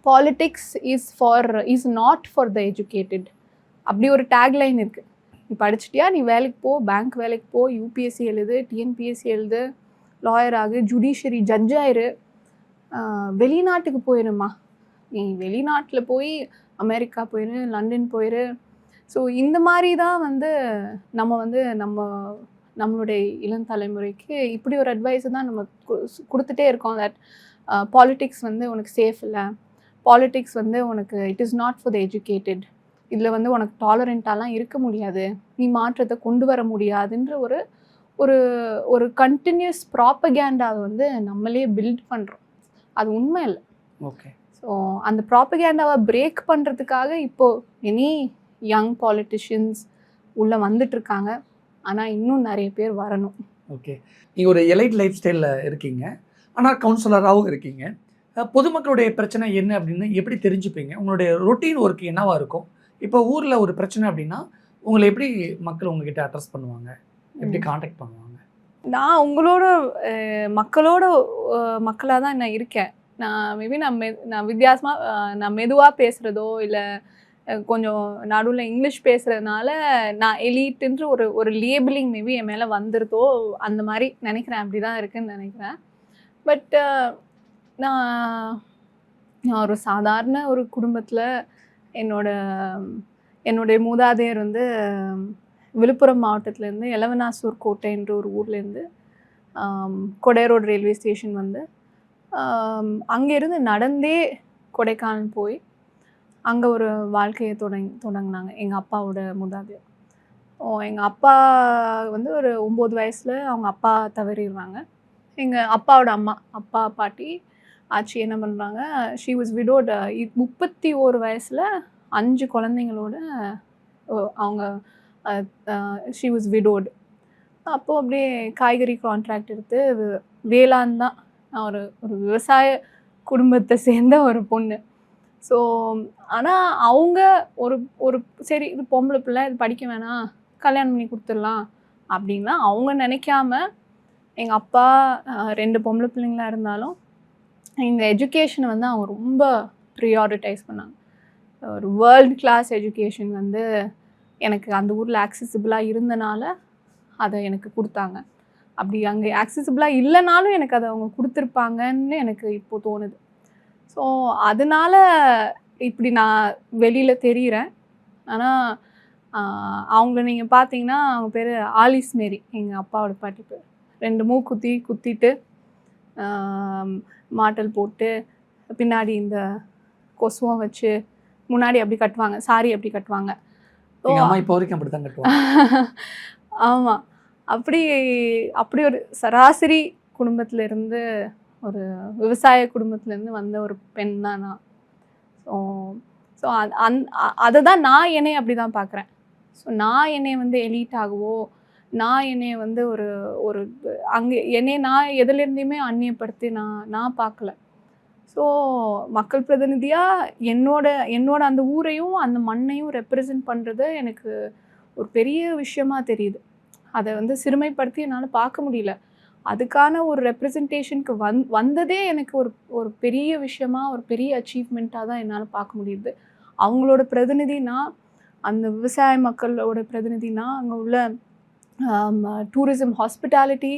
politics is not for the educated அப்படி ஒரு டேக்லைன் இருக்குது. நீ படிச்சிட்டியா, நீ வேலைக்கு போ, பேங்க் வேலைக்கு போ, யூபிஎஸ்சி எழுது, டிஎன்பிஎஸ்சி எழுது, லாயர் ஆகு, ஜுடிஷியரி ஜட்ஜ் ஆயிரு, வெளிநாட்டுக்கு போயிருமா, நீ வெளிநாட்டில் போய் அமெரிக்கா போயிரு, லண்டன் போயிரு. ஸோ இந்த மாதிரி தான் நம்மளுடைய இளம் தலைமுறைக்கு இப்படி ஒரு அட்வைஸை தான் நம்ம கொடுத்துட்டே இருக்கோம். தட் பாலிட்டிக்ஸ் உனக்கு சேஃப் இல்லை, பாலிட்டிக்ஸ் உனக்கு it is not for the educated, இதில் உனக்கு டாலரண்ட்டாலாம் இருக்க முடியாது, நீ மாற்றத்தை கொண்டு வர முடியாதுன்ற ஒரு கண்டினியூஸ் ப்ராப்பகேண்டாவை நம்மளே பில்ட் பண்ணுறோம். அது உண்மை இல்லை. ஓகே. ஸோ அந்த ப்ராப்பகேண்டாவை பிரேக் பண்ணுறதுக்காக இப்போது எனி யங் பாலிட்டிஷியன்ஸ் உள்ளே வந்துட்டுருக்காங்க. ஆனால் இன்னும் நிறைய பேர் வரணும். ஓகே. நீங்கள் ஒரு எலைட் லைஃப் ஸ்டைலில் இருக்கீங்க, ஆனால் கவுன்சிலராகவும் இருக்கீங்க. பொதுமக்களுடைய பிரச்சனை என்ன அப்படின்னு எப்படி தெரிஞ்சுப்பீங்க? உங்களுடைய ரொட்டீன் ஒர்க் என்னவாக இருக்கும்? இப்போ ஊரில் ஒரு பிரச்சனை அப்படின்னா உங்களை எப்படி மக்கள் உங்ககிட்ட அட்ரஸ் பண்ணுவாங்க, எப்படி காண்டாக்ட் பண்ணுவாங்க? நான் உங்களோட மக்களாக தான் நான் இருக்கேன். மேபி நான் வித்தியாசமாக நான் மெதுவாக பேசுகிறதோ இல்லை கொஞ்சம் நடுவில் இங்கிலீஷ் பேசுகிறதுனால நான் எலீட்டுன்ற ஒரு லேபிளிங் மேபி என் மேலே வந்துருதோ அந்த மாதிரி நினைக்கிறேன். அப்படி தான் இருக்குதுன்னு நினைக்கிறேன். பட் நான் ஒரு சாதாரண ஒரு குடும்பத்தில் என்னுடைய மூதாதையர் விழுப்புரம் மாவட்டத்துலேருந்து எலவனாசூர் கோட்டை என்ற ஒரு ஊர்லேருந்து கொடைரோடு ரயில்வே ஸ்டேஷன் அங்கேருந்து நடந்தே கொடைக்கானல் போய் அங்கே ஒரு வாழ்க்கையை தொடங்கினாங்க எங்கள் அப்பாவோட மூதாதையர். எங்கள் அப்பா ஒரு 9 வயசில் அவங்க அப்பா தவறிடுறாங்க. எங்கள் அப்பாவோட அப்பா பாட்டி ஆச்சி என்ன பண்ணுறாங்க, ஷீ வாஸ் விடோட். 31 வயசில் 5 குழந்தைங்களோட அவங்க ஷீ வாஸ் விடோடு. அப்போது அப்படியே காய்கறி கான்ட்ராக்ட் எடுத்து வேளாண் தான். நான் ஒரு விவசாய குடும்பத்தை சேர்ந்த ஒரு பொண்ணு. ஸோ ஆனால் அவங்க ஒரு சரி இது பொம்பளை பிள்ளை, இது படிக்க வேணாம், கல்யாணம் பண்ணி கொடுத்துடலாம் அப்படின்லாம் அவங்க நினைக்காம எங்கள் அப்பா 2 பொம்பளை பிள்ளைங்களாக இருந்தாலும் இந்த எஜுகேஷனை அவங்க ரொம்ப ப்ரியாரிட்டைஸ் பண்ணாங்க. ஒரு வேர்ல்டு கிளாஸ் எஜுகேஷன் எனக்கு அந்த ஊரில் ஆக்சசிபிளாக இருந்தனால அதை எனக்கு கொடுத்தாங்க. அப்படி அங்கே ஆக்சசிபிளாக இல்லைனாலும் எனக்கு அதை அவங்க கொடுத்துருப்பாங்கன்னு எனக்கு இப்போது தோணுது. ஸோ அதனால இப்படி நான் வெளியில் தெரிகிறேன். ஆனால் அவங்கள நீங்கள் பார்த்தீங்கன்னா அவங்க பேர் ஆலிஸ் மேரி, எங்கள் அப்பாவோட பாட்டி பேர். 2 மூக்குத்தி குத்திட்டு மாட்டல் போட்டு பின்னாடி இந்த கொசுவம் வச்சு முன்னாடி அப்படி கட்டுவாங்க, சாரி அப்படி கட்டுவாங்க. இப்போ வரைக்கும் அப்படி தான் கட்டுவாங்க. ஆமாம், அப்படி ஒரு சராசரி குடும்பத்திலேருந்து ஒரு விவசாய குடும்பத்துலேருந்து வந்த ஒரு பெண் தான் நான். ஸோ அதை தான் நான் என்னை அப்படி தான் பார்க்குறேன். ஸோ நான் என்னை எலீட் ஆகவோ, நான் என்னை ஒரு அங்கே நான் எதுலேருந்தையுமே அந்நியப்படுத்தி நான் பார்க்கல. ஸோ மக்கள் பிரதிநிதியாக என்னோட அந்த ஊரையும் அந்த மண்ணையும் ரெப்ரசன்ட் பண்ணுறது எனக்கு ஒரு பெரிய விஷயமா தெரியுது. அதை சிறுமைப்படுத்தி என்னால் பார்க்க முடியல. அதுக்கான ஒரு ரெப்ரசன்டேஷனுக்கு வந்ததே எனக்கு ஒரு பெரிய விஷயமா, ஒரு பெரிய அச்சீவ்மெண்ட்டாக தான் என்னால் பார்க்க முடியுது. அவங்களோட பிரதிநிதினா, அந்த விவசாய மக்களோட பிரதிநிதினா, அங்கே உள்ள டூரிசம், ஹாஸ்பிட்டாலிட்டி,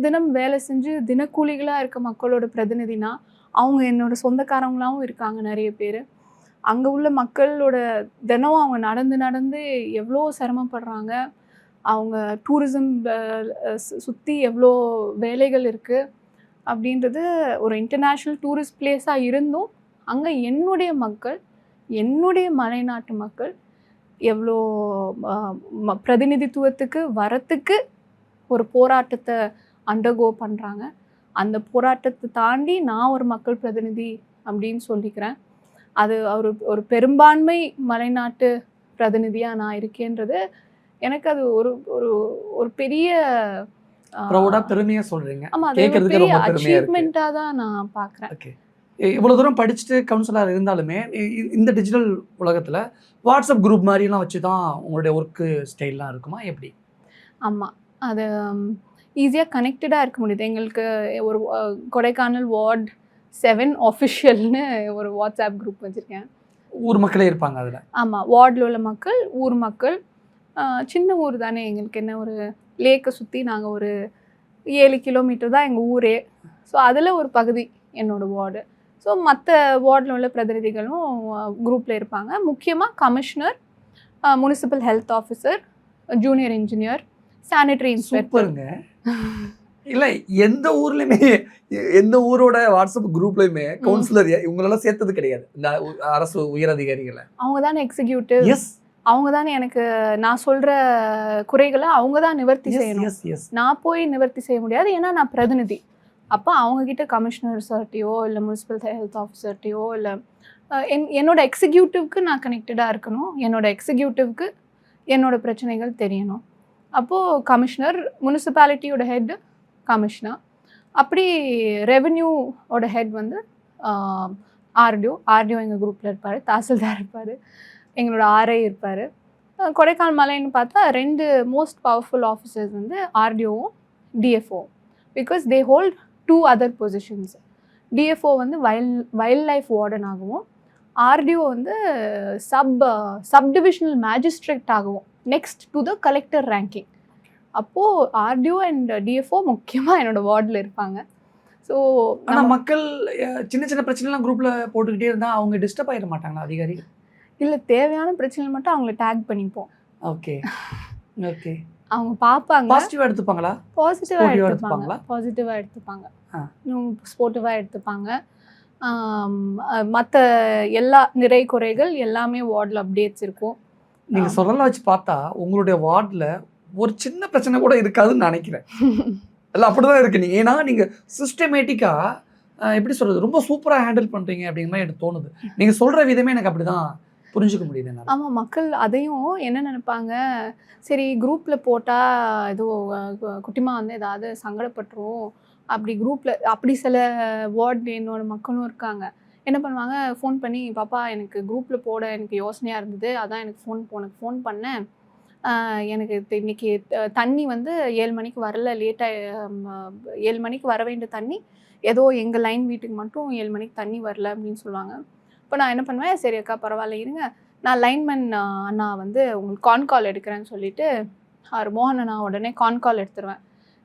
தினம் வேலை செஞ்சு தினக்கூலிகளாக இருக்க மக்களோட பிரதிநிதினா, அவங்க என்னோட சொந்தக்காரங்களாகவும் இருக்காங்க நிறைய பேர். அங்கே உள்ள மக்களோட தினம் அவங்க நடந்து எவ்வளோ சிரமப்படுறாங்க. அவங்க டூரிசம் சுற்றி எவ்வளோ வேலைகள் இருக்குது அப்படின்றது. ஒரு இன்டர்நேஷ்னல் டூரிஸ்ட் பிளேஸாக இருந்தும் அங்கே என்னுடைய மலைநாட்டு மக்கள் எவ்வளோ பிரதிநிதித்துவத்துக்கு வரத்துக்கு ஒரு போராட்டத்தை அண்டர்கோ பண்ணுறாங்க. அந்த போராட்டத்தை தாண்டி நான் ஒரு மக்கள் பிரதிநிதி அப்படின்னு சொல்லிக்கிறேன். அது ஒரு பெரும்பான்மை மலைநாட்டு பிரதிநிதியாக நான் இருக்கேன்றது எனக்கு அது ஒரு ஒரு ஒரு பெரிய ப்ரௌடா பெருமையா சொல்றீங்க. ஆமாம், அது ஒரு கேட்கறதுக்கு பெரிய ரொம்ப பெருமையா இருக்கு. அச்சீவ்மெண்ட்டாக தான் நான் பார்க்குறேன். ஓகே. இவ்வளவு தூரம் படிச்சுட்டு கவுன்சிலர் இருந்தாலுமே இந்த டிஜிட்டல் உலகத்துல வாட்ஸ்அப் குரூப் மாதிரிலாம் வச்சு தான் உங்களுடைய ஒர்க்கு ஸ்டைல்லாம் இருக்குமா எப்படி? ஆமாம், அது ஈஸியாக கனெக்டடாக இருக்க முடியுது. எங்களுக்கு ஒரு கொடைக்கானல் வார்டு 7 ஆஃபிஷியல்னு ஒரு வாட்ஸ்அப் குரூப் வச்சுருக்கேன். ஊர் மக்களே இருப்பாங்க அதுல. ஆமாம், வார்டில் உள்ள மக்கள், ஊர் மக்கள். சின்ன ஊர் தானே, எங்களுக்கு என்ன ஒரு லேக்கை சுற்றி நாங்கள் ஒரு 7 கிலோமீட்டர் தான் எங்கள் ஊரே. ஸோ அதில் ஒரு பகுதி என்னோடய வார்டு. ஸோ மற்ற வார்டில் உள்ள பிரதிநிதிகளும் குரூப்பில் இருப்பாங்க. முக்கியமாக commissioner, municipal health officer, junior engineer, sanitary inspector. சூப்பருங்க. இல்ல எந்த ஊர்லயுமே எந்த ஊரோட வாட்ஸ்அப் குரூப்லயுமே கவுன்சிலர் இவங்களெல்லாம் சேர்த்தது கிடையாது. இந்த அரசு உயர் அதிகாரிகளை. அவங்க தானே எக்ஸிக்யூட்டிவ். எஸ். அவங்க தானே எனக்கு நான் சொல்கிற குறைகளை அவங்க தான் நிவர்த்தி செய்யணும். Yes yes. நான் போய் நிவர்த்தி செய்ய முடியாது, ஏன்னா நான் பிரதிநிதி. அப்போ அவங்கக்கிட்ட கமிஷனர் சார்ட்டையோ இல்லை முனிசிபல் ஹெல்த் ஆஃபீஸர்ட்டையோ இல்லை என்னோட எக்ஸிக்யூட்டிவ்க்கு நான் கனெக்டடாக இருக்கணும். என்னோட எக்ஸிக்யூட்டிவ்க்கு என்னோட பிரச்சனைகள் தெரியணும். அப்போது கமிஷனர், முனிசிபாலிட்டியோட ஹெட் கமிஷனர், அப்படி ரெவென்யூவோட ஹெட் வந்து ஆர்டிஓ எங்கள் குரூப்பில் இருப்பார், தாசில்தார் இருப்பார், எங்களோட ஆர்ஐ இருப்பார். கொடைக்கானல் மலைன்னு பார்த்தா 2 மோஸ்ட் பவர்ஃபுல் ஆஃபீஸர்ஸ் வந்து ஆர்டிஓவும் DFO, because they hold 2 other positions. DFO வந்து வைல்ட் லைஃப் வார்டனாகவும், ஆர்டிஓ வந்து சப்டிவிஷனல் மேஜிஸ்ட்ரேட் ஆகவும், next to the collector ranking. அப்போது ஆர்டிஓ அண்ட் டிஎஃப்ஓ முக்கியமாக என்னோடய வார்டில் இருப்பாங்க. ஸோ ஆனால் மக்கள் சின்ன சின்ன பிரச்சனைலாம் குரூப்பில் போட்டுக்கிட்டே இருந்தால் அவங்க டிஸ்டர்ப் ஆகிட மாட்டாங்களா அதிகாரி? இல்லை, தேவையான பிரச்சனை மட்டும் அவங்கள டேக் பண்ணிப்போம். Okay okay. அவங்க பார்ப்பாங்க, பாசிட்டிவாக எடுத்துப்பாங்களா? பாசிட்டிவாக எடுத்துப்பாங்க, ஸ்போர்ட்டிவாக எடுத்துப்பாங்க. மற்ற எல்லா நிறை குறைகள் எல்லாமே வார்டில் அப்டேட்ஸ் இருக்கும். நீங்கள் சொல்லலாம் வச்சு பார்த்தா உங்களுடைய வார்டில் ஒரு சின்ன பிரச்சனை கூட இருக்காதுன்னு நினைக்கிறேன். இல்லை அப்படிதான் இருக்கு. நீங்கள் ஏன்னா நீங்கள் சிஸ்டமேட்டிக்காக எப்படி சொல்கிறது, ரொம்ப சூப்பராக ஹேண்டில் பண்ணுறீங்க அப்படிங்கிற மாதிரி எனக்கு தோணுது. நீங்கள் சொல்கிற விதமே எனக்கு அப்படி தான் புரிஞ்சுக்க முடியுது. ஆமாம், மக்கள் அதையும் என்ன நினைப்பாங்க, சரி குரூப்பில் போட்டால் ஏதோ குட்டிமா வந்து ஏதாவது சங்கடப்பட்டுரும் அப்படி குரூப்பில், அப்படி சில வார்டு என்னோட மக்களும் இருக்காங்க. என்ன பண்ணுவாங்க, ஃபோன் பண்ணி, பாப்பா எனக்கு குரூப்பில் போட எனக்கு யோசனையாக இருந்தது, அதான் எனக்கு ஃபோன் பண்ணேன். எனக்கு இன்னைக்கு தண்ணி வந்து 7 மணிக்கு வரல, லேட்டாக 7 மணிக்கு வர வேண்டிய தண்ணி ஏதோ எங்கள் லைன் வீட்டுக்கு மட்டும் 7 மணிக்கு தண்ணி வரல அப்படின்னு சொல்லுவாங்க. இப்போ நான் என்ன பண்ணுவேன், சரி அக்கா பரவாயில்ல இருங்க, நான் லைன்மேன் அண்ணா வந்து உங்களுக்கு கால் எடுக்கிறேன்னு சொல்லிட்டு மோகன் அண்ணா உடனே கால் எடுத்துருவேன்.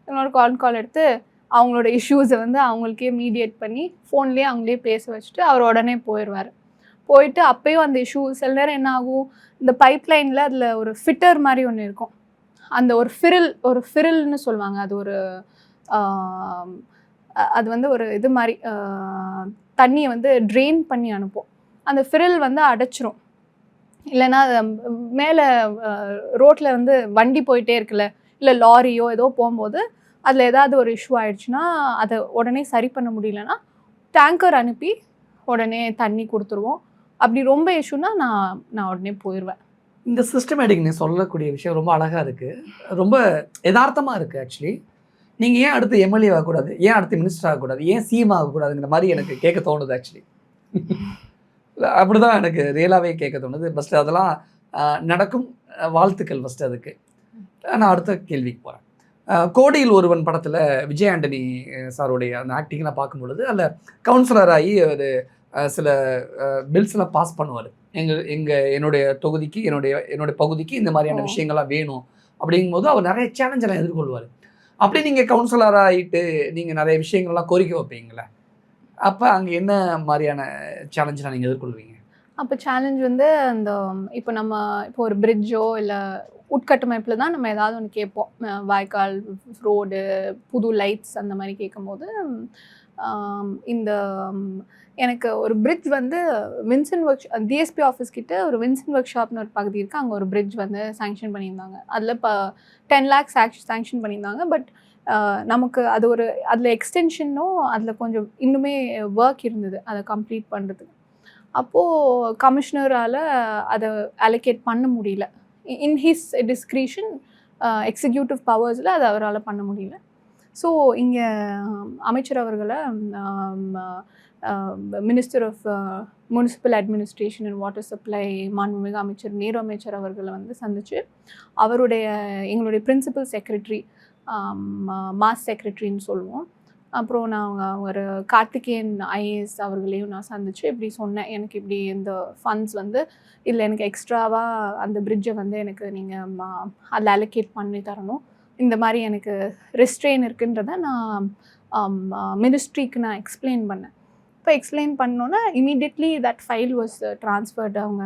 என்னோட கால் எடுத்து அவங்களோட இஷ்யூஸை வந்து அவங்களுக்கே மீடியேட் பண்ணி ஃபோன்லேயே அவங்களே பேச வச்சுட்டு அவர் உடனே போயிடுவார். போயிட்டு அப்போயும் அந்த இஷ்யூ சில நேரம் என்ன ஆகும், இந்த பைப்லைனில் அதில் ஒரு ஃபிட்டர் மாதிரி ஒன்று இருக்கும். அந்த ஒரு ஃபிரில்னு சொல்லுவாங்க, அது ஒரு அது வந்து ஒரு இது மாதிரி தண்ணியை வந்து ட்ரெயின் பண்ணி அனுப்பும். அந்த ஃபிரில் வந்து அடைச்சிரும். இல்லைன்னா மேலே ரோட்டில் வந்து வண்டி போயிட்டே இருக்குல்ல, இல்லை லாரியோ ஏதோ போகும்போது அதில் ஏதாவது ஒரு இஷ்யூ ஆயிடுச்சுன்னா அதை உடனே சரி பண்ண முடியலன்னா டேங்கர் அனுப்பி உடனே தண்ணி கொடுத்துருவோம். அப்படி ரொம்ப இஷ்யூனா நான் உடனே போயிடுவேன். இந்த சிஸ்டமேட்டிக் நீ சொல்லக்கூடிய விஷயம் ரொம்ப அழகாக இருக்குது, ரொம்ப யதார்த்தமாக இருக்குது. ஆக்சுவலி நீங்கள் ஏன் அடுத்து எம்எல்ஏ ஆகக்கூடாது, ஏன் அடுத்து மினிஸ்டர் ஆகக்கூடாது, ஏன் சிஎம் ஆகக்கூடாதுங்கிற மாதிரி எனக்கு கேட்க தோணுது. ஆக்சுவலி அப்படி தான் எனக்கு ரியலாகவே கேட்க தோணுது. ஃபஸ்ட்டு அதெல்லாம் நடக்கும். வாழ்த்துக்கள் ஃபஸ்ட்டு அதுக்கு. நான் அடுத்த கேள்விக்கு போகிறேன். கோடியில் ஒருவன் படத்தில் விஜய் ஆண்டனி சாருடைய அந்த ஆக்டிங்லாம் பார்க்கும் பொழுது அதில் கவுன்சிலர் ஆகி ஒரு சில பில்ஸ்லாம் பாஸ் பண்ணுவார். என்னுடைய தொகுதிக்கு என்னுடைய பகுதிக்கு இந்த மாதிரியான விஷயங்கள்லாம் வேணும் அப்படிங்கும்போது அவர் நிறைய சேலஞ்செல்லாம் எதிர்கொள்வார். அப்படி நீங்கள் கவுன்சிலர் ஆகிட்டு நீங்கள் நிறைய விஷயங்கள்லாம் கோரிக்கை வைப்பீங்களே, அப்போ அங்கே என்ன மாதிரியான சேலஞ்செலாம் நீங்கள் எதிர்கொள்வீங்க? அப்போ சேலஞ்ச் வந்து அந்த இப்போ ஒரு பிரிட்ஜோ இல்லை உட்கட்டமைப்பில் தான் நம்ம ஏதாவது ஒன்று கேட்போம். வாய்க்கால், ரோடு, புது லைட்ஸ் அந்த மாதிரி கேட்கும்போது இந்த எனக்கு ஒரு பிரிட்ஜ் வந்து வின்சன் ஒர்க் டிஎஸ்பி ஆஃபீஸ் கிட்ட ஒரு வின்சன் ஒர்க் ஷாப்னு ஒரு பகுதி இருக்குது, அங்கே ஒரு பிரிட்ஜ் வந்து சாங்ஷன் பண்ணியிருந்தாங்க. அதில் இப்போ 10 lakhs சாங்ஷன் பண்ணியிருந்தாங்க. பட் நமக்கு அது ஒரு அதில் எக்ஸ்டென்ஷனும் அதில் கொஞ்சம் இன்னுமே ஒர்க் இருந்தது அதை கம்ப்ளீட் பண்ணுறதுக்கு. அப்போது கமிஷனரால் அதை அலோகேட் பண்ண முடியல. இன் ஹிஸ் டிஸ்க்ரிஷன் எக்ஸிக்யூட்டிவ் பவர்ஸில் அதை அவரால் பண்ண முடியல. ஸோ இங்கே அமைச்சர் அவர்களை minister of municipal administration and water supply மாண்புமிகு அமைச்சர் நேரு அமைச்சர் அவர்களை வந்து சந்தித்து எங்களுடைய பிரின்சிபல் செக்ரட்டரி மாஸ் செக்ரட்டரின்னு சொல்லுவோம், அப்புறம் நான் ஒரு கார்த்திகேயன் ஐஏஎஸ் அவர்களையும் நான் சந்தித்து இப்படி சொன்னேன், எனக்கு இப்படி இந்த ஃபண்ட்ஸ் வந்து இல்லை எனக்கு எக்ஸ்ட்ராவாக அந்த பிரிட்ஜை வந்து எனக்கு நீங்கள் அதில் அலோகேட் பண்ணி தரணும், இந்த மாதிரி எனக்கு ரெஸ்ட்ரெயின் இருக்குன்றதை நான் மினிஸ்ட்ரிக்கு நான் எக்ஸ்பிளைன் பண்ணேன். இப்போ எக்ஸ்பிளைன் பண்ணோன்னா immediately that file was transferred அவங்க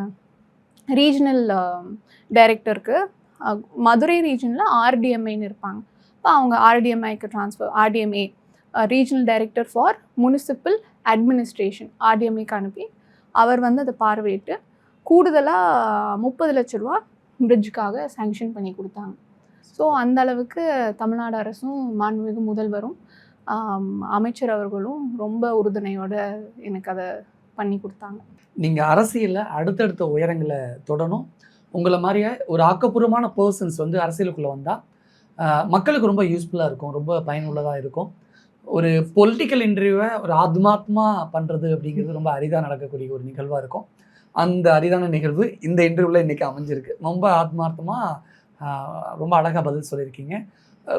ரீஜனல் டைரக்டருக்கு. மதுரை ரீஜனில் ஆர்டிஎம்ஐன்னு இருப்பாங்க, இப்போ அவங்க ஆர்டிஎம்ஐக்கு RDMA regional director for municipal administration ஆர்டிஎம்ஏக்கு அனுப்பி அவர் வந்து அதை பார்வையிட்டு கூடுதலாக 30 லட்ச ரூபா பிரிட்ஜுக்காக சாங்ஷன் பண்ணி கொடுத்தாங்க. ஸோ அந்த அளவுக்கு தமிழ்நாடு அரசும் மாண்புமிகு முதல்வரும் அமைச்சர் அவர்களும் ரொம்ப உறுதுணையோடு எனக்கு அதை பண்ணி கொடுத்தாங்க. நீங்கள் அரசியலில் அடுத்தடுத்த உயரங்களை தொடணும். உங்களை மாதிரியே ஒரு ஆக்கப்பூர்வமான பர்சன்ஸ் வந்து அரசியலுக்குள்ளே வந்தால் மக்களுக்கு ரொம்ப யூஸ்ஃபுல்லாக இருக்கும், ரொம்ப பயனுள்ளதாக இருக்கும். ஒரு பொலிட்டிக்கல் இன்டர்வியூவை ஒரு ஆத்மாத்மாக பண்ணுறது அப்படிங்கிறது ரொம்ப அரிதாக நடக்கக்கூடிய ஒரு நிகழ்வாக இருக்கும். அந்த அரிதான நிகழ்வு இந்த இன்டர்வியூவில் இன்றைக்கி அமைஞ்சிருக்கு. ரொம்ப ஆத்மார்த்தமாக ரொம்ப அழகாக பதில் சொல்லியிருக்கீங்க.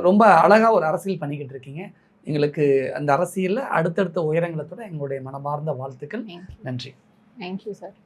ரொம்ப அழகாக ஒரு அரசியல் பண்ணிக்கிட்டு இருக்கீங்க. எங்களுக்கு அந்த அரசியலில் அடுத்தடுத்த உயரங்களத்தோட எங்களுடைய மனமார்ந்த வாழ்த்துக்கள். நன்றி. Thank you sir.